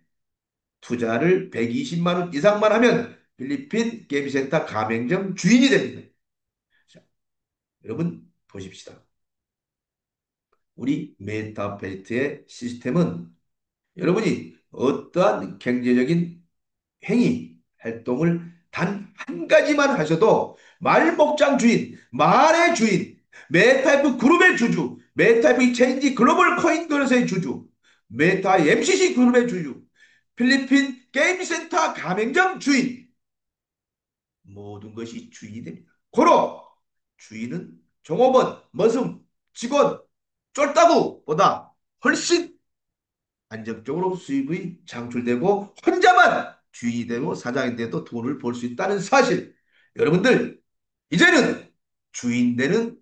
투자를 120만 원 이상만 하면 필리핀 게임센터 가맹점 주인이 됩니다. 자, 여러분 보십시다. 우리 메타페이트의 시스템은 여러분이 어떠한 경제적인 행위, 활동을 단 한 가지만 하셔도 말목장 주인, 말의 주인, 메타이프 그룹의 주주, 메타이프 체인지 글로벌 코인 거래소의 주주, 메타 MCC 그룹의 주주, 필리핀 게임센터 가맹점 주인, 모든 것이 주인이 됩니다. 고로 주인은 종업원, 머슴, 직원 쫄따구보다 훨씬 안정적으로 수입이 창출되고 혼자만 주인이 되고 사장이 돼도 돈을 벌 수 있다는 사실. 여러분들 이제는 주인 되는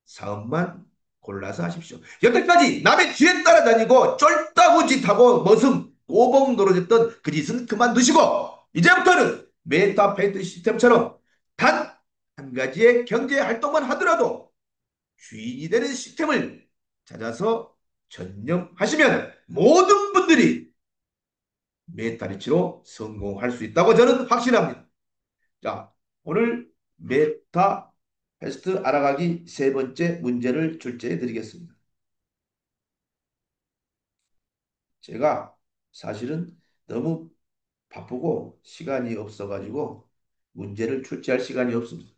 사업만 골라서 하십시오. 여태까지 남의 뒤에 따라다니고 쫄따구 짓하고 머슴 오봉 노릇했던 그 짓은 그만두시고 이제부터는 메타페이트 시스템처럼 단 한 가지의 경제 활동만 하더라도 주인이 되는 시스템을 찾아서 전념하시면 모든 분들이 메타리치로 성공할 수 있다고 저는 확신합니다. 자, 오늘 메타 패스트 알아가기 세 번째 문제를 출제해 드리겠습니다. 제가 사실은 너무 바쁘고 시간이 없어가지고 문제를 출제할 시간이 없습니다.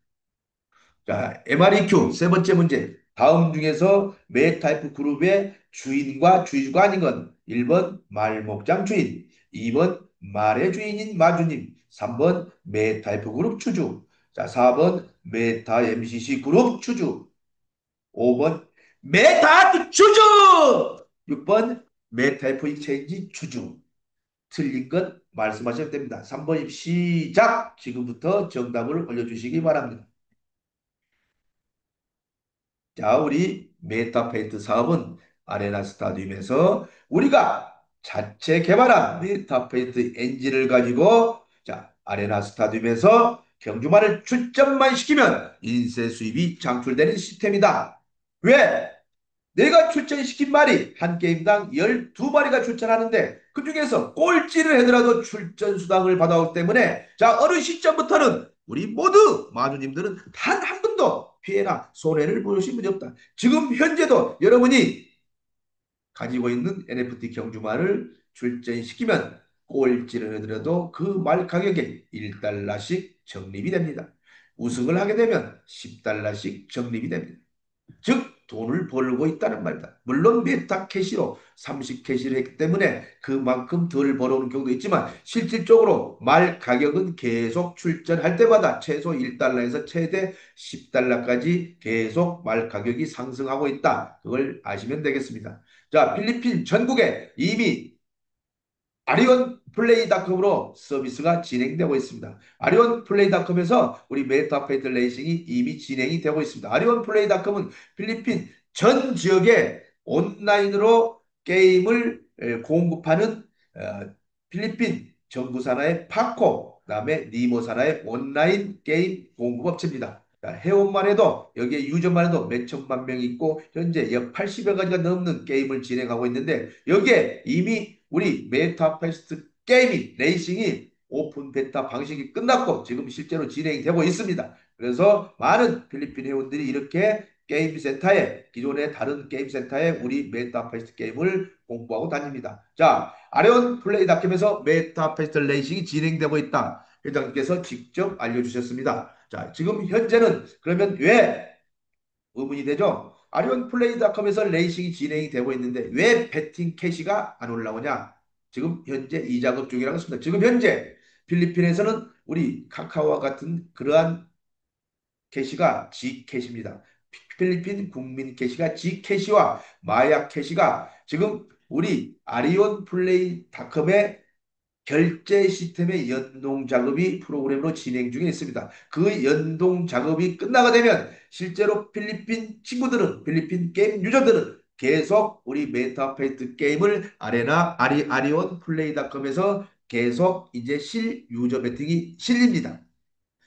자, MREQ 세 번째 문제. 다음 중에서 매 타입 그룹의 주인과 주주가 아닌 건 1번 말목장 주인, 2번 말의 주인인 마주님, 3번 매 타입 그룹 주주, 자, 4번 메타 MCC 그룹 주주, 5번 메타 주주, 6번 메타 FE 체인지 주주. 틀린 건 말씀하셔도 됩니다. 3번 시작! 지금부터 정답을 올려주시기 바랍니다. 자, 우리 메타페이트 사업은 아레나 스타디움에서 우리가 자체 개발한 메타페이트 엔진을 가지고 자, 아레나 스타디움에서 경주마를 출전만 시키면 인쇄 수입이 창출되는 시스템이다. 왜? 내가 출전시킨 말이 한 게임당 12마리가 출전하는데 그중에서 꼴찌를 하더라도 출전 수당을 받아오기 때문에 자 어느 시점부터는 우리 모두 마주님들은 단 한 번도 피해나 손해를 보신 분이 없다. 지금 현재도 여러분이 가지고 있는 NFT 경주말을 출전시키면 꼴찌를 하더라도 그 말 가격에 1달러씩 적립이 됩니다. 우승을 하게 되면 10달러씩 적립이 됩니다. 즉 돈을 벌고 있다는 말이다. 물론 메타 캐시로 30캐시를 했기 때문에 그만큼 덜 벌어오는 경우도 있지만 실질적으로 말 가격은 계속 출전할 때마다 최소 1달러에서 최대 10달러까지 계속 말 가격이 상승하고 있다. 그걸 아시면 되겠습니다. 자, 필리핀 전국에 이미 아리온 플레이닷컴으로 서비스가 진행되고 있습니다. 아리온 플레이닷컴에서 우리 메타페이트 레이싱이 이미 진행이 되고 있습니다. 아리온 플레이닷컴은 필리핀 전 지역에 온라인으로 게임을 공급하는 필리핀 정부 산하의 파코, 그다음에 니모 산하의 온라인 게임 공급업체입니다. 해온만 해도 여기에 유저만 해도 몇 천만 명이 있고 현재 약 80여 가지가 넘는 게임을 진행하고 있는데 여기에 이미 우리 메타퀘스트 게이밍 레이싱이 오픈 베타 방식이 끝났고 지금 실제로 진행이 되고 있습니다. 그래서 많은 필리핀 회원들이 이렇게 게임 센터에 기존의 다른 게임 센터에 우리 메타퀘스트 게임을 공부하고 다닙니다. 자, 아레온 플레이닷컴에서 메타퀘스트 레이싱이 진행되고 있다. 회장님께서 직접 알려주셨습니다. 자, 지금 현재는 그러면 왜 의문이 되죠? 아리온 플레이닷컴에서 레이싱이 진행이 되고 있는데 왜 베팅 캐시가 안 올라오냐? 지금 현재 이 작업 중이라고 했습니다. 지금 현재 필리핀에서는 우리 카카오와 같은 그러한 캐시가 G캐시입니다. 필리핀 국민 캐시가 G캐시와 마약 캐시가 지금 우리 아리온 플레이닷컴의 결제 시스템의 연동 작업이 프로그램으로 진행 중에 있습니다. 그 연동 작업이 끝나게 되면 실제로 필리핀 친구들은 필리핀 게임 유저들은 계속 우리 메타페이트 게임을 아리온 플레이닷컴에서 계속 이제 실 유저 배팅이 실립니다.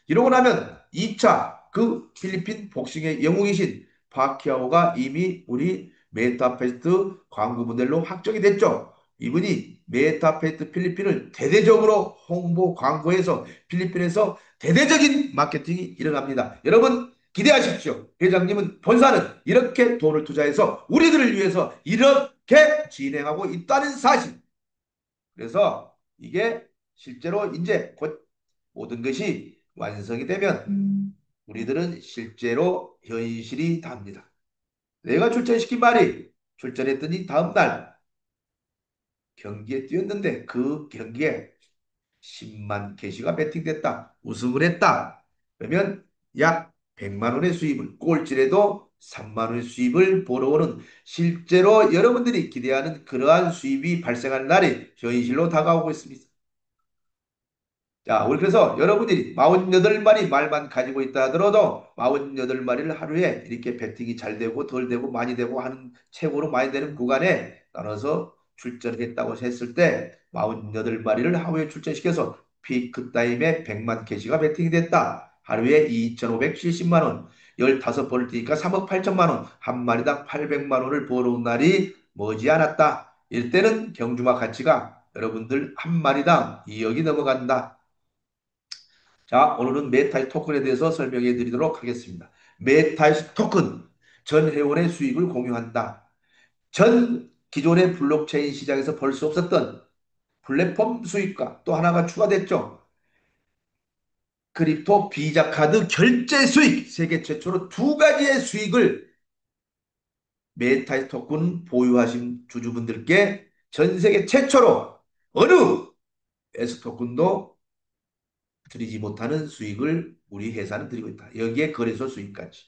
이러고 나면 2차 그 필리핀 복싱의 영웅이신 파키아오가 이미 우리 메타페스트 광고 모델로 확정이 됐죠. 이분이 메타페스트 필리핀을 대대적으로 홍보 광고해서 필리핀에서 대대적인 마케팅이 일어납니다. 여러분 기대하십시오. 회장님은 본사는 이렇게 돈을 투자해서 우리들을 위해서 이렇게 진행하고 있다는 사실. 그래서 이게 실제로 이제 곧 모든 것이 완성이 되면 우리들은 실제로 현실이 답니다. 내가 출전시킨 말이 출전했더니 다음날 경기에 뛰었는데 그 경기에 10만 캐시가 베팅됐다. 우승을 했다. 그러면 약 100만 원의 수입을 꼴찌라도 3만 원의 수입을 벌어오는 실제로 여러분들이 기대하는 그러한 수입이 발생하는 날이 현실로 다가오고 있습니다. 자, 우리 그래서 여러분들이 48마리 말만 가지고 있다 하더라도 48마리를 하루에 이렇게 배팅이 잘 되고 덜 되고 많이 되고 하는 최고로 많이 되는 구간에 나눠서 출전했다고 했을 때 48마리를 하루에 출전시켜서 피크 타임에 100만 캐시가 배팅이 됐다. 하루에 2,570만 원, 15번을 뛰니까 3억 8천만 원, 한 마리당 800만 원을 벌어온 날이 머지않았다. 이때는 경주마 가치가 여러분들 한 마리당 2억이 넘어간다. 자, 오늘은 메타이 토큰에 대해서 설명해 드리도록 하겠습니다. 메타이 토큰, 전 회원의 수익을 공유한다. 전 기존의 블록체인 시장에서 벌 수 없었던 플랫폼 수익과 또 하나가 추가됐죠. 크립토 비자 카드 결제 수익, 세계 최초로 두 가지의 수익을 메타이 토큰 보유하신 주주분들께 전 세계 최초로 어느 S 토큰도 드리지 못하는 수익을 우리 회사는 드리고 있다. 여기에 거래소 수익까지.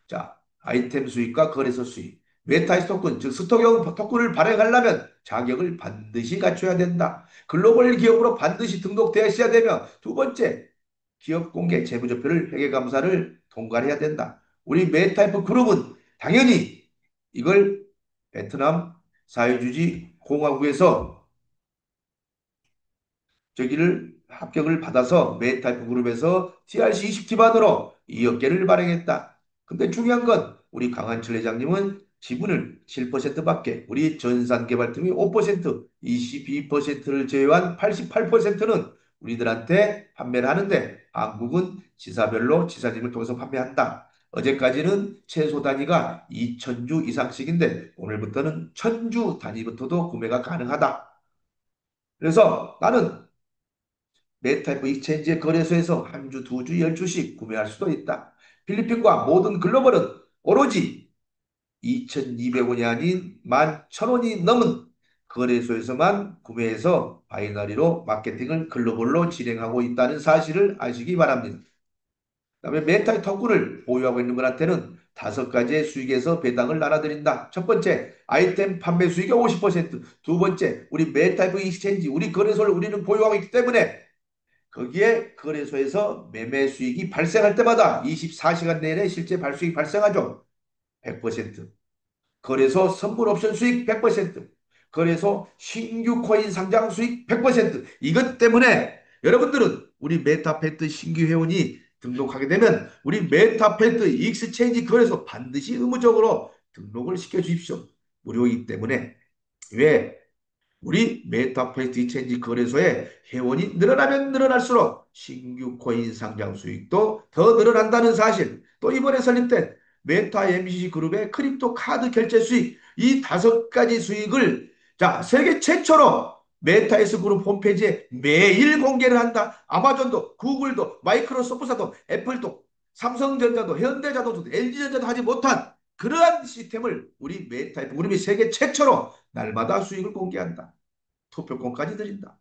자, 아이템 수익과 거래소 수익. 메타이스 토큰, 즉 스톡형 토큰을 발행하려면 자격을 반드시 갖춰야 된다. 글로벌 기업으로 반드시 등록되어 있어야 되며, 두 번째, 기업 공개 재무제표를 회계감사를 통과해야 된다. 우리 메타이프 그룹은 당연히 이걸 베트남 자유주의 공화국에서 저기를 합격을 받아서 메타이프 그룹에서 TRC20 기반으로 이 업계를 발행했다. 근데 중요한 건 우리 강한철 회장님은 지분을 7%밖에 우리 전산개발팀이 5%, 22%를 제외한 88%는 우리들한테 판매를 하는데 한국은 지사별로 지사짐을 통해서 판매한다. 어제까지는 최소 단위가 2,000주 이상씩인데 오늘부터는 1,000주 단위부터도 구매가 가능하다. 그래서 나는 메타이프 익스체인지의 거래소에서 한 주, 두 주, 10주씩 구매할 수도 있다. 필리핀과 모든 글로벌은 오로지 2,200원이 아닌 11,000원이 넘은 거래소에서만 구매해서 바이너리로 마케팅을 글로벌로 진행하고 있다는 사실을 아시기 바랍니다. 그다음에 메타의 토큰을 보유하고 있는 분한테는 다섯 가지의 수익에서 배당을 나눠드린다. 첫 번째, 아이템 판매 수익의 50%. 두 번째, 우리 메타이프 익스체인지, 우리 거래소를 우리는 보유하고 있기 때문에 거기에 거래소에서 매매 수익이 발생할 때마다 24시간 내내 실제 발수익이 발생하죠. 100%. 거래소 선물 옵션 수익 100%. 거래소 신규 코인 상장 수익 100%. 이것 때문에 여러분들은 우리 메타패드 신규 회원이 등록하게 되면 우리 메타패드 익스체인지 거래소 반드시 의무적으로 등록을 시켜 주십시오. 무료이기 때문에. 왜? 우리 메타페이스 체인지 거래소에 회원이 늘어나면 늘어날수록 신규 코인 상장 수익도 더 늘어난다는 사실. 또 이번에 설립된 메타 MCC 그룹의 크립토 카드 결제 수익. 이 다섯 가지 수익을 자, 세계 최초로 메타에스 그룹 홈페이지에 매일 공개를 한다. 아마존도, 구글도, 마이크로소프트도, 애플도, 삼성전자도, 현대자동차도, LG전자도 하지 못한 그러한 시스템을 우리 메타에프 그룹이 세계 최초로 날마다 수익을 공개한다. 투표권까지 드린다.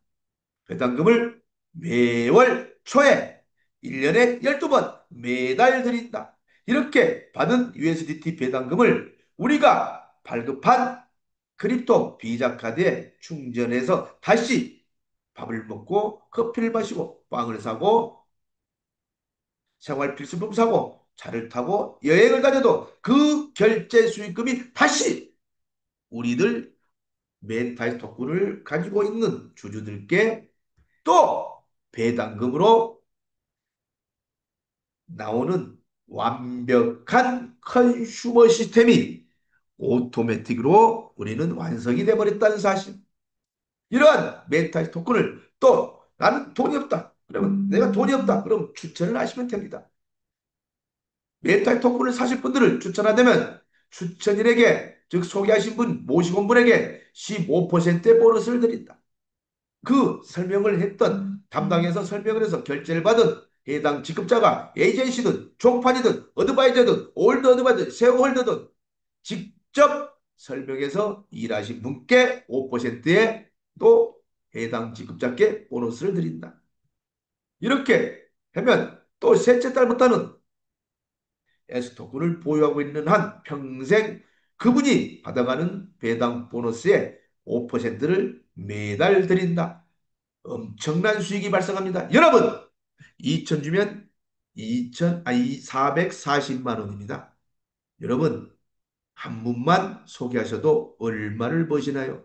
배당금을 매월 초에 1년에 12번 매달 드린다. 이렇게 받은 USDT 배당금을 우리가 발급한 크립토 비자 카드에 충전해서 다시 밥을 먹고 커피를 마시고 빵을 사고 생활 필수품 사고 차를 타고 여행을 다녀도 그 결제 수익금이 다시 우리들 멘탈 토큰을 가지고 있는 주주들께 또 배당금으로 나오는 완벽한 컨슈머 시스템이 오토매틱으로 우리는 완성이 되어버렸다는 사실. 이러한 멘탈 토큰을 또 나는 돈이 없다. 그러면 내가 돈이 없다. 그럼 추천을 하시면 됩니다. 멘탈 토큰을 사실 분들을 추천하려면 추천인에게 즉 소개하신 분 모시고 온 분에게 15%의 보너스를 드린다. 그 설명을 했던 담당에서 설명을 해서 결제를 받은 해당 지급자가 에이전시든 종판이든 어드바이저든 올드 어드바이저 세어홀더든 직접 설명해서 일하신 분께 5%의 또 해당 지급자께 보너스를 드린다. 이렇게 하면 또 셋째 달부터는 S토큰을 보유하고 있는 한 평생 그분이 받아가는 배당 보너스의 5%를 매달 드린다. 엄청난 수익이 발생합니다. 여러분, 2천 주면 2천, 아니 440만 원입니다. 여러분, 한 분만 소개하셔도 얼마를 버시나요?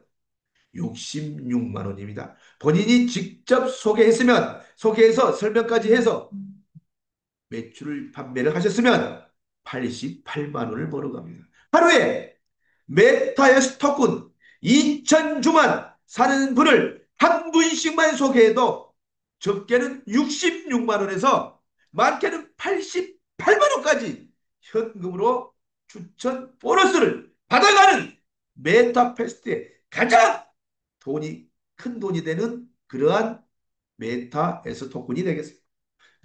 66만 원입니다. 본인이 직접 소개해서 설명까지 해서 매출을 판매를 하셨으면 88만 원을 벌어갑니다. 하루에 메타의 토큰 2,000주만 사는 분을 한 분씩만 소개해도 적게는 66만 원에서 많게는 88만 원까지 현금으로 추천 보너스를 받아가는 메타페스트의 가장 큰 돈이 되는 그러한 메타에서 토큰이 되겠습니다.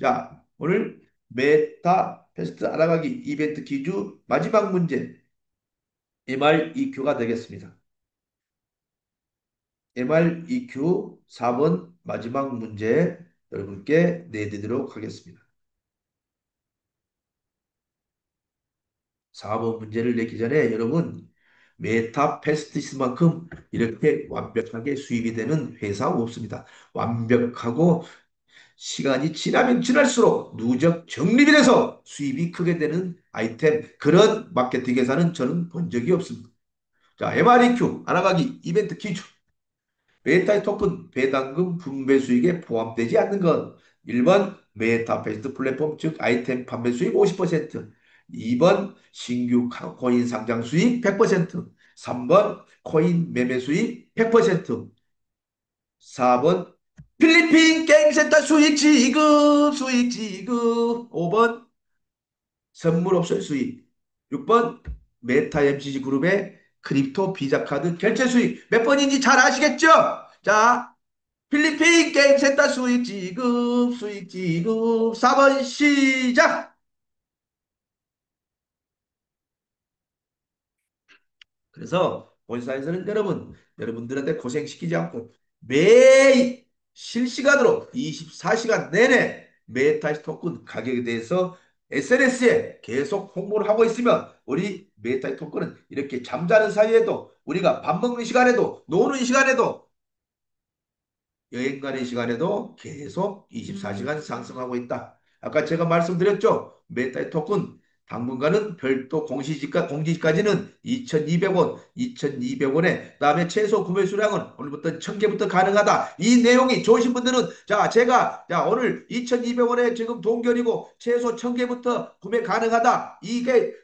자, 오늘 메타페스트 알아가기 이벤트 기주 마지막 문제 MREQ가 되겠습니다. MREQ 4번 마지막 문제 여러분께 내드리도록 하겠습니다. 4번 문제를 내기 전에 여러분 메타페스티스만큼 이렇게 완벽하게 수입이 되는 회사 없습니다. 완벽하고 시간이 지나면 지날수록 누적 적립이 돼서 수입이 크게 되는 아이템 그런 마케팅 회사는 저는 본 적이 없습니다. 자, MREQ 알아가기 이벤트 기준 메타의 토큰 배당금 분배 수익에 포함되지 않는 것. 1번 메타페이스 플랫폼 즉 아이템 판매 수익 50%, 2번 신규 코인 상장 수익 100%, 3번 코인 매매 수익 100%, 4번 필리핀 게임센터 수익 지급 5번 선물 옵션 수익 6번 메타 MCG 그룹의 크립토 비자 카드 결제 수익 몇 번인지 잘 아시겠죠? 자, 필리핀 게임센터 수익 지급 4번 시작! 그래서 본사에서는 여러분들한테 고생시키지 않고 매일 실시간으로 24시간 내내 메타시 토큰 가격에 대해서 SNS에 계속 홍보를 하고 있으면 우리 메타시 토큰은 이렇게 잠자는 사이에도 우리가 밥 먹는 시간에도 노는 시간에도 여행 가는 시간에도 계속 24시간 상승하고 있다. 아까 제가 말씀드렸죠. 메타의 토큰 당분간은 별도 공시지가까지는 2,200원, 2,200원에 그다음에 최소 구매 수량은 오늘부터 1,000개부터 가능하다. 이 내용이 좋으신 분들은 자 제가 자 오늘 2,200원에 지금 동결이고 최소 1,000개부터 구매 가능하다. 이게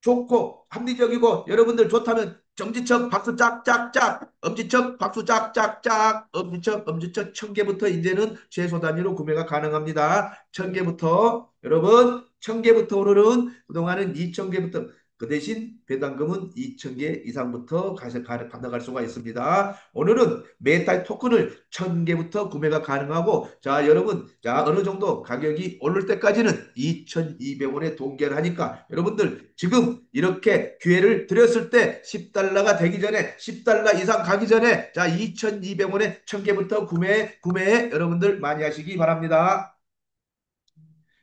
좋고 합리적이고 여러분들 좋다면 정지척 박수 짝짝짝 엄지척 박수 짝짝짝 엄지척 1,000개부터 이제는 최소 단위로 구매가 가능합니다. 1,000개부터 여러분 1,000개부터 오늘은 그동안은 2,000개부터 그 대신 배당금은 2,000개 이상부터 가져갈 수가 있습니다. 오늘은 메타 토큰을 1,000개부터 구매가 가능하고 자 여러분 자 어느 정도 가격이 오를 때까지는 2,200원에 동결 하니까 여러분들 지금 이렇게 기회를 드렸을 때 10달러가 되기 전에 10달러 이상 가기 전에 자 2,200원에 1,000개부터 구매 여러분들 많이 하시기 바랍니다.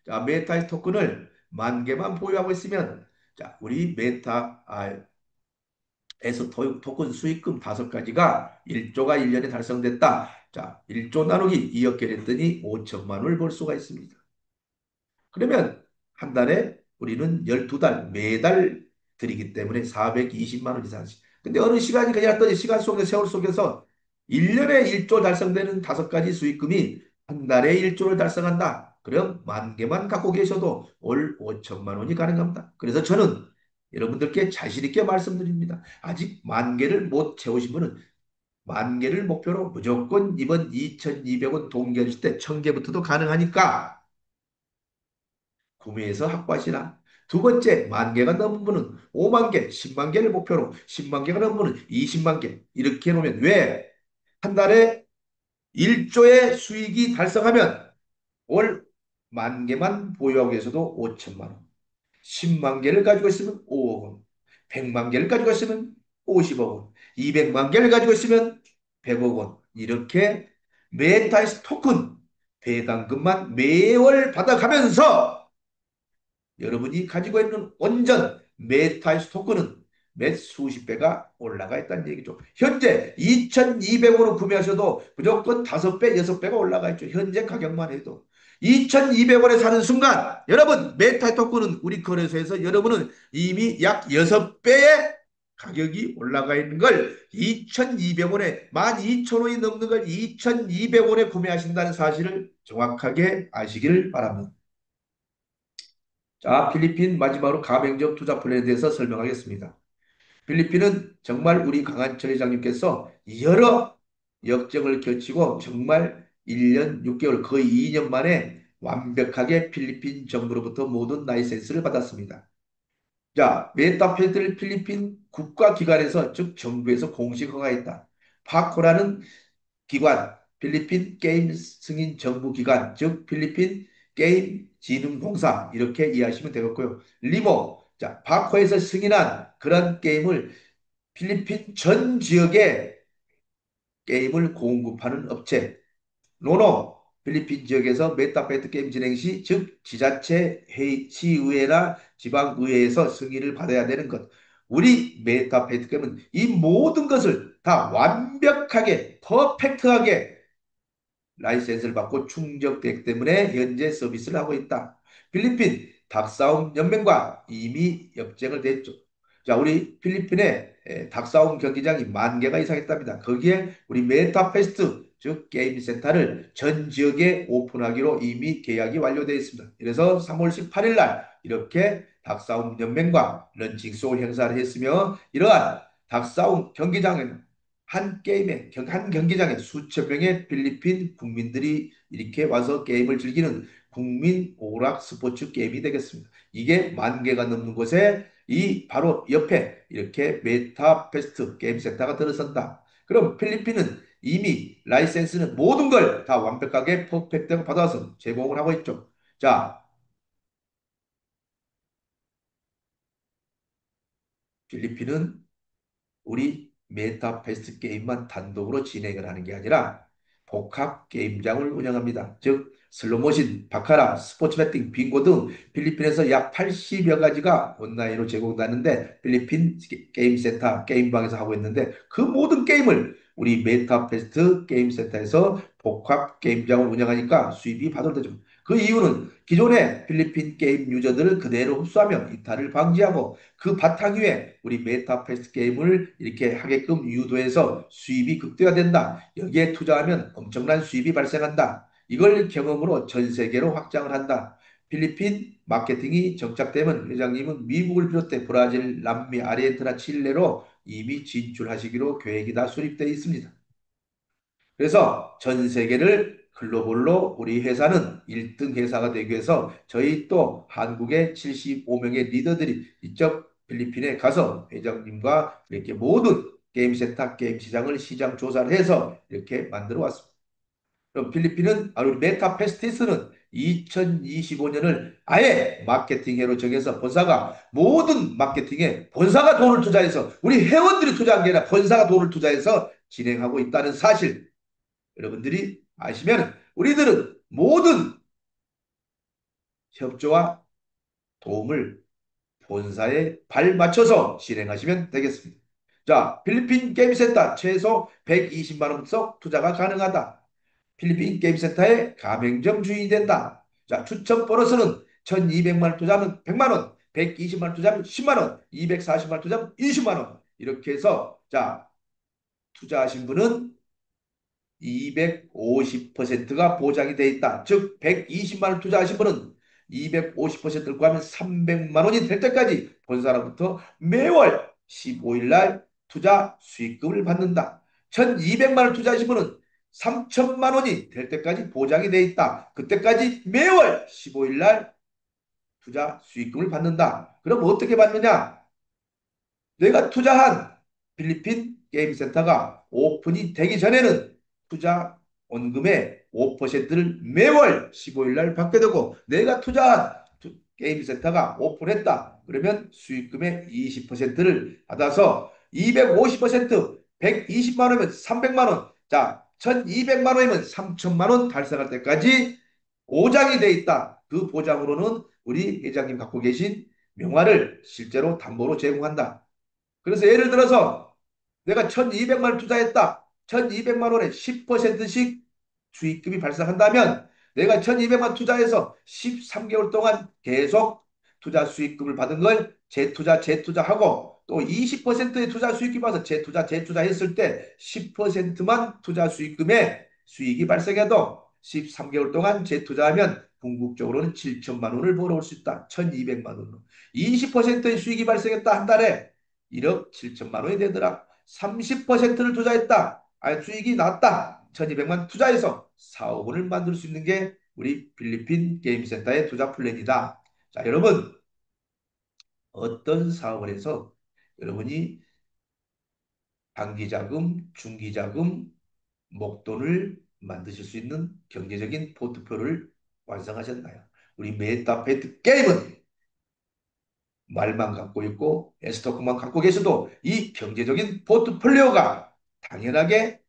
자 메타 토큰을 10,000개만 보유하고 있으면 자 우리 에서 토큰 수익금 5가지가 1조가 1년에 달성됐다. 자, 1조 나누기 2억 개 됐더니 5천만 원을 벌 수가 있습니다. 그러면 한 달에 우리는 12달 매달 드리기 때문에 420만 원 이상씩. 근데 어느 시간이 지났더니 시간 속에 세월 속에서 1년에 1조 달성되는 5가지 수익금이 한 달에 1조를 달성한다. 그럼 10,000개만 갖고 계셔도 월 5천만 원이 가능합니다. 그래서 저는 여러분들께 자신 있게 말씀드립니다. 아직 10,000개를 못 채우신 분은 10,000개를 목표로 무조건 이번 2,200원 동기화실 때 1,000개부터도 가능하니까 구매해서 확보하시라. 두 번째, 10,000개가 넘은 분은 5만 개, 10만 개를 목표로 10만 개가 넘은 분은 20만 개 이렇게 해놓으면 왜? 한 달에 1조의 수익이 달성하면 월 10,000개만 보유하고 계셔도 5천만 원. 10만 개를 가지고 있으면 5억 원. 100만 개를 가지고 있으면 50억 원. 200만 개를 가지고 있으면 100억 원. 이렇게 메타에서 토큰 배당금만 매월 받아가면서 여러분이 가지고 있는 온전 메타의 토큰은 몇 수십 배가 올라가 있다는 얘기죠. 현재 2,200원으로 구매하셔도 무조건 5배, 6배가 올라가 있죠. 현재 가격만 해도. 2,200원에 사는 순간 여러분 메타 토큰은 우리 거래소에서 여러분은 이미 약 6배의 가격이 올라가 있는 걸 2,200원에 12,000원이 넘는 걸 2,200원에 구매하신다는 사실을 정확하게 아시기를 바랍니다. 자, 필리핀 마지막으로 가맹점 투자 플랜에 대해서 설명하겠습니다. 필리핀은 정말 우리 강한철 회장님께서 여러 역정을 거치고 정말 1년 6개월 거의 2년 만에 완벽하게 필리핀 정부로부터 모든 라이센스를 받았습니다. 자, 메타패드를 필리핀 국가기관에서 즉 정부에서 공식 허가했다. 파코라는 기관, 필리핀 게임 승인 정부 기관, 즉 필리핀 게임 진흥공사 이렇게 이해하시면 되겠고요. 리모, 자, 파코에서 승인한 그런 게임을 필리핀 전 지역에 게임을 공급하는 업체, 노노, 필리핀 지역에서 메타베트 게임 진행 시, 즉 지자체 회의, 시의회나 지방의회에서 승인을 받아야 되는 것. 우리 메타베트 게임은 이 모든 것을 다 완벽하게, 퍼펙트하게 라이센스를 받고 충족되기 때문에 현재 서비스를 하고 있다. 필리핀 닭싸움 연맹과 이미 협정을 냈죠. 자, 우리 필리핀에 닭싸움 경기장이 10,000개가 이상 있답니다. 거기에 우리 메타페스트 즉 게임 센터를 전 지역에 오픈하기로 이미 계약이 완료되어 있습니다. 그래서 3월 18일 날 이렇게 닭싸움 연맹과 런칭쇼 행사를 했으며 이러한 닭싸움 경기장에는 한 게임에 한 경기장에 수천 명의 필리핀 국민들이 이렇게 와서 게임을 즐기는 국민 오락 스포츠 게임이 되겠습니다. 이게 10,000개가 넘는 곳에 이 바로 옆에 이렇게 메타페스트 게임 센터가 들어선다. 그럼 필리핀은 이미 라이센스는 모든 걸 다 완벽하게 퍼펙트하게 받아서 제공을 하고 있죠. 자, 필리핀은 우리 메타페스트 게임만 단독으로 진행을 하는 게 아니라 복합 게임장을 운영합니다. 즉 슬롯머신, 바카라, 스포츠 베팅, 빙고 등 필리핀에서 약 80여 가지가 온라인으로 제공되는데 필리핀 게임 센터, 게임방에서 하고 있는데 그 모든 게임을 우리 메타페스트 게임 센터에서 복합 게임장을 운영하니까 수입이 받아들여죠. 그 이유는 기존의 필리핀 게임 유저들을 그대로 흡수하며 이탈을 방지하고 그 바탕 위에 우리 메타패스 게임을 이렇게 하게끔 유도해서 수입이 극대화된다. 여기에 투자하면 엄청난 수입이 발생한다. 이걸 경험으로 전 세계로 확장을 한다. 필리핀 마케팅이 정착되면 회장님은 미국을 비롯해 브라질, 남미, 아르헨티나, 칠레로 이미 진출하시기로 계획이 다 수립되어 있습니다. 그래서 전 세계를 글로벌로 우리 회사는 1등 회사가 되기 위해서 저희 또 한국의 75명의 리더들이 이쪽 필리핀에 가서 회장님과 이렇게 모든 게임 센터, 게임 시장을 시장 조사를 해서 이렇게 만들어 왔습니다. 그럼 필리핀은 우리 메타페스티스는 2025년을 아예 마케팅 해로 정해서 본사가 모든 마케팅에 본사가 돈을 투자해서 우리 회원들이 투자한 게 아니라 본사가 돈을 투자해서 진행하고 있다는 사실 여러분들이 아시면 우리들은 모든 협조와 도움을 본사에 발 맞춰서 진행하시면 되겠습니다. 자, 필리핀 게임센터 최소 120만 원부터 투자가 가능하다. 필리핀 게임센터의 가맹점 주인이 된다. 자, 추천 보너스는 1,200만 원 투자하면 100만 원, 120만 원 투자하면 10만 원, 240만 원 투자하면 20만 원. 이렇게 해서 자, 투자하신 분은 250%가 보장이 돼 있다. 즉 120만 원 투자하신 분은 250%를 구하면 300만 원이 될 때까지 본사로부터 매월 15일 날 투자 수익금을 받는다. 1,200만 원 투자하신 분은 3천만 원이 될 때까지 보장이 돼 있다. 그때까지 매월 15일 날 투자 수익금을 받는다. 그럼 어떻게 받느냐? 내가 투자한 필리핀 게임센터가 오픈이 되기 전에는 투자 원금의 5%를 매월 15일 날 받게 되고 내가 투자한 게임센터가 오픈했다. 그러면 수익금의 20%를 받아서 250%, 120만 원이면 300만 원, 자, 1,200만 원이면 3천만 원 달성할 때까지 5장이 돼 있다. 그 보장으로는 우리 회장님 갖고 계신 명화를 실제로 담보로 제공한다. 그래서 예를 들어서 내가 1200만 원 투자했다. 1200만 원에 10%씩 수익금이 발생한다면 내가 1200만 원 투자해서 13개월 동안 계속 투자 수익금을 받은 걸 재투자하고 또 20%의 투자 수익금이 와서 재투자했을 때 10%만 투자 수익금에 수익이 발생해도 13개월 동안 재투자하면 궁극적으로는 7천만 원을 벌어올 수 있다. 1200만 원으로. 20%의 수익이 발생했다 한 달에 1억 7천만 원이 되더라. 30%를 투자했다. 수익이 났다. 1200만 투자해서 4억 원을 만들 수 있는 게 우리 필리핀 게임센터의 투자 플랜이다. 자, 여러분 어떤 사업을 해서 여러분이 단기자금, 중기자금, 목돈을 만드실 수 있는 경제적인 포트폴리오를 완성하셨나요? 우리 메타페트 게임은 말만 갖고 있고 스토크만 갖고 계셔도 이 경제적인 포트폴리오가 당연하게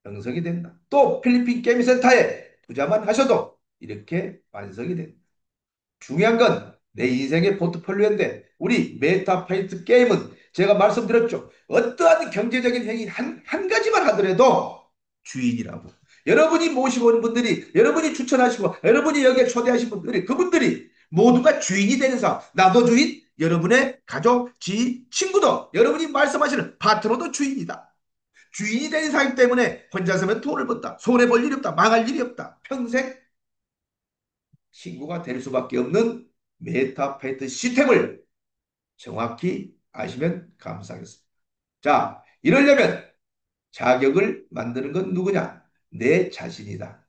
형성이 된다. 또 필리핀 게임센터에 투자만 하셔도 이렇게 완성이 된다. 중요한 건 내 인생의 포트폴리오인데 우리 메타페이트 게임은 제가 말씀드렸죠. 어떠한 경제적인 행위 한 가지만 하더라도 주인이라고. 여러분이 모시고 온 분들이 여러분이 추천하시고 여러분이 여기에 초대하신 분들이 그분들이 모두가 주인이 되는 사업. 나도 주인, 여러분의 가족, 친구도 여러분이 말씀하시는 파트너도 주인이다. 주인이 된 사람 때문에 혼자서면 돈을 번다. 손해볼 일이 없다. 망할 일이 없다. 평생 친구가 될 수밖에 없는 메타페이트 시스템을 정확히 아시면 감사하겠습니다. 자, 이러려면 자격을 만드는 건 누구냐? 내 자신이다.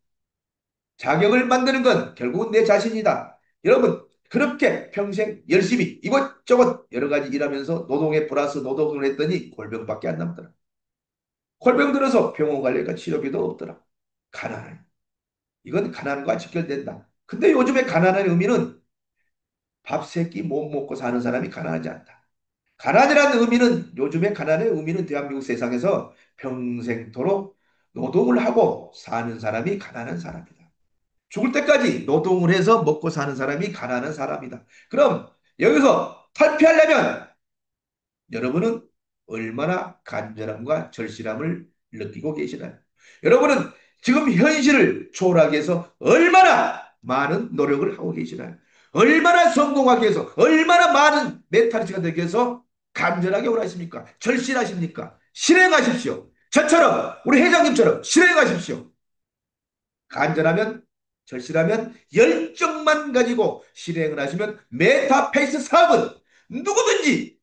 자격을 만드는 건 결국은 내 자신이다. 여러분, 그렇게 평생 열심히 이것저것 여러 가지 일하면서 노동에 플러스 노동을 했더니 골병밖에 안 남더라. 골병 들어서 병원 관리가 치료비도 없더라. 가난해. 이건 가난과 직결된다. 근데 요즘에 가난한 의미는 밥 세 끼 못 먹고 사는 사람이 가난하지 않다. 가난이라는 의미는 요즘에 가난의 의미는 대한민국 세상에서 평생토록 노동을 하고 사는 사람이 가난한 사람이다. 죽을 때까지 노동을 해서 먹고 사는 사람이 가난한 사람이다. 그럼 여기서 탈피하려면 여러분은 얼마나 간절함과 절실함을 느끼고 계시나요? 여러분은 지금 현실을 초월하기 위해서 얼마나 많은 노력을 하고 계시나요? 얼마나 성공하기 위해서 얼마나 많은 메타리치가 되기 위해서 간절하게 원하십니까? 절실하십니까? 실행하십시오. 저처럼 우리 회장님처럼 실행하십시오. 간절하면 절실하면 열정만 가지고 실행을 하시면 메타페이스 사업은 누구든지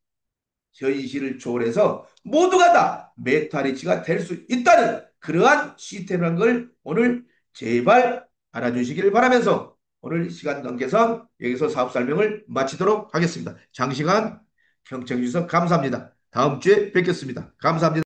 현실을 초월해서 모두가 다 메타리치가 될 수 있다는 그러한 시스템이라는 걸 오늘 제발 알아주시기를 바라면서 오늘 시간 관계상 여기서 사업 설명을 마치도록 하겠습니다. 장시간 경청해 주셔서 감사합니다. 다음 주에 뵙겠습니다. 감사합니다.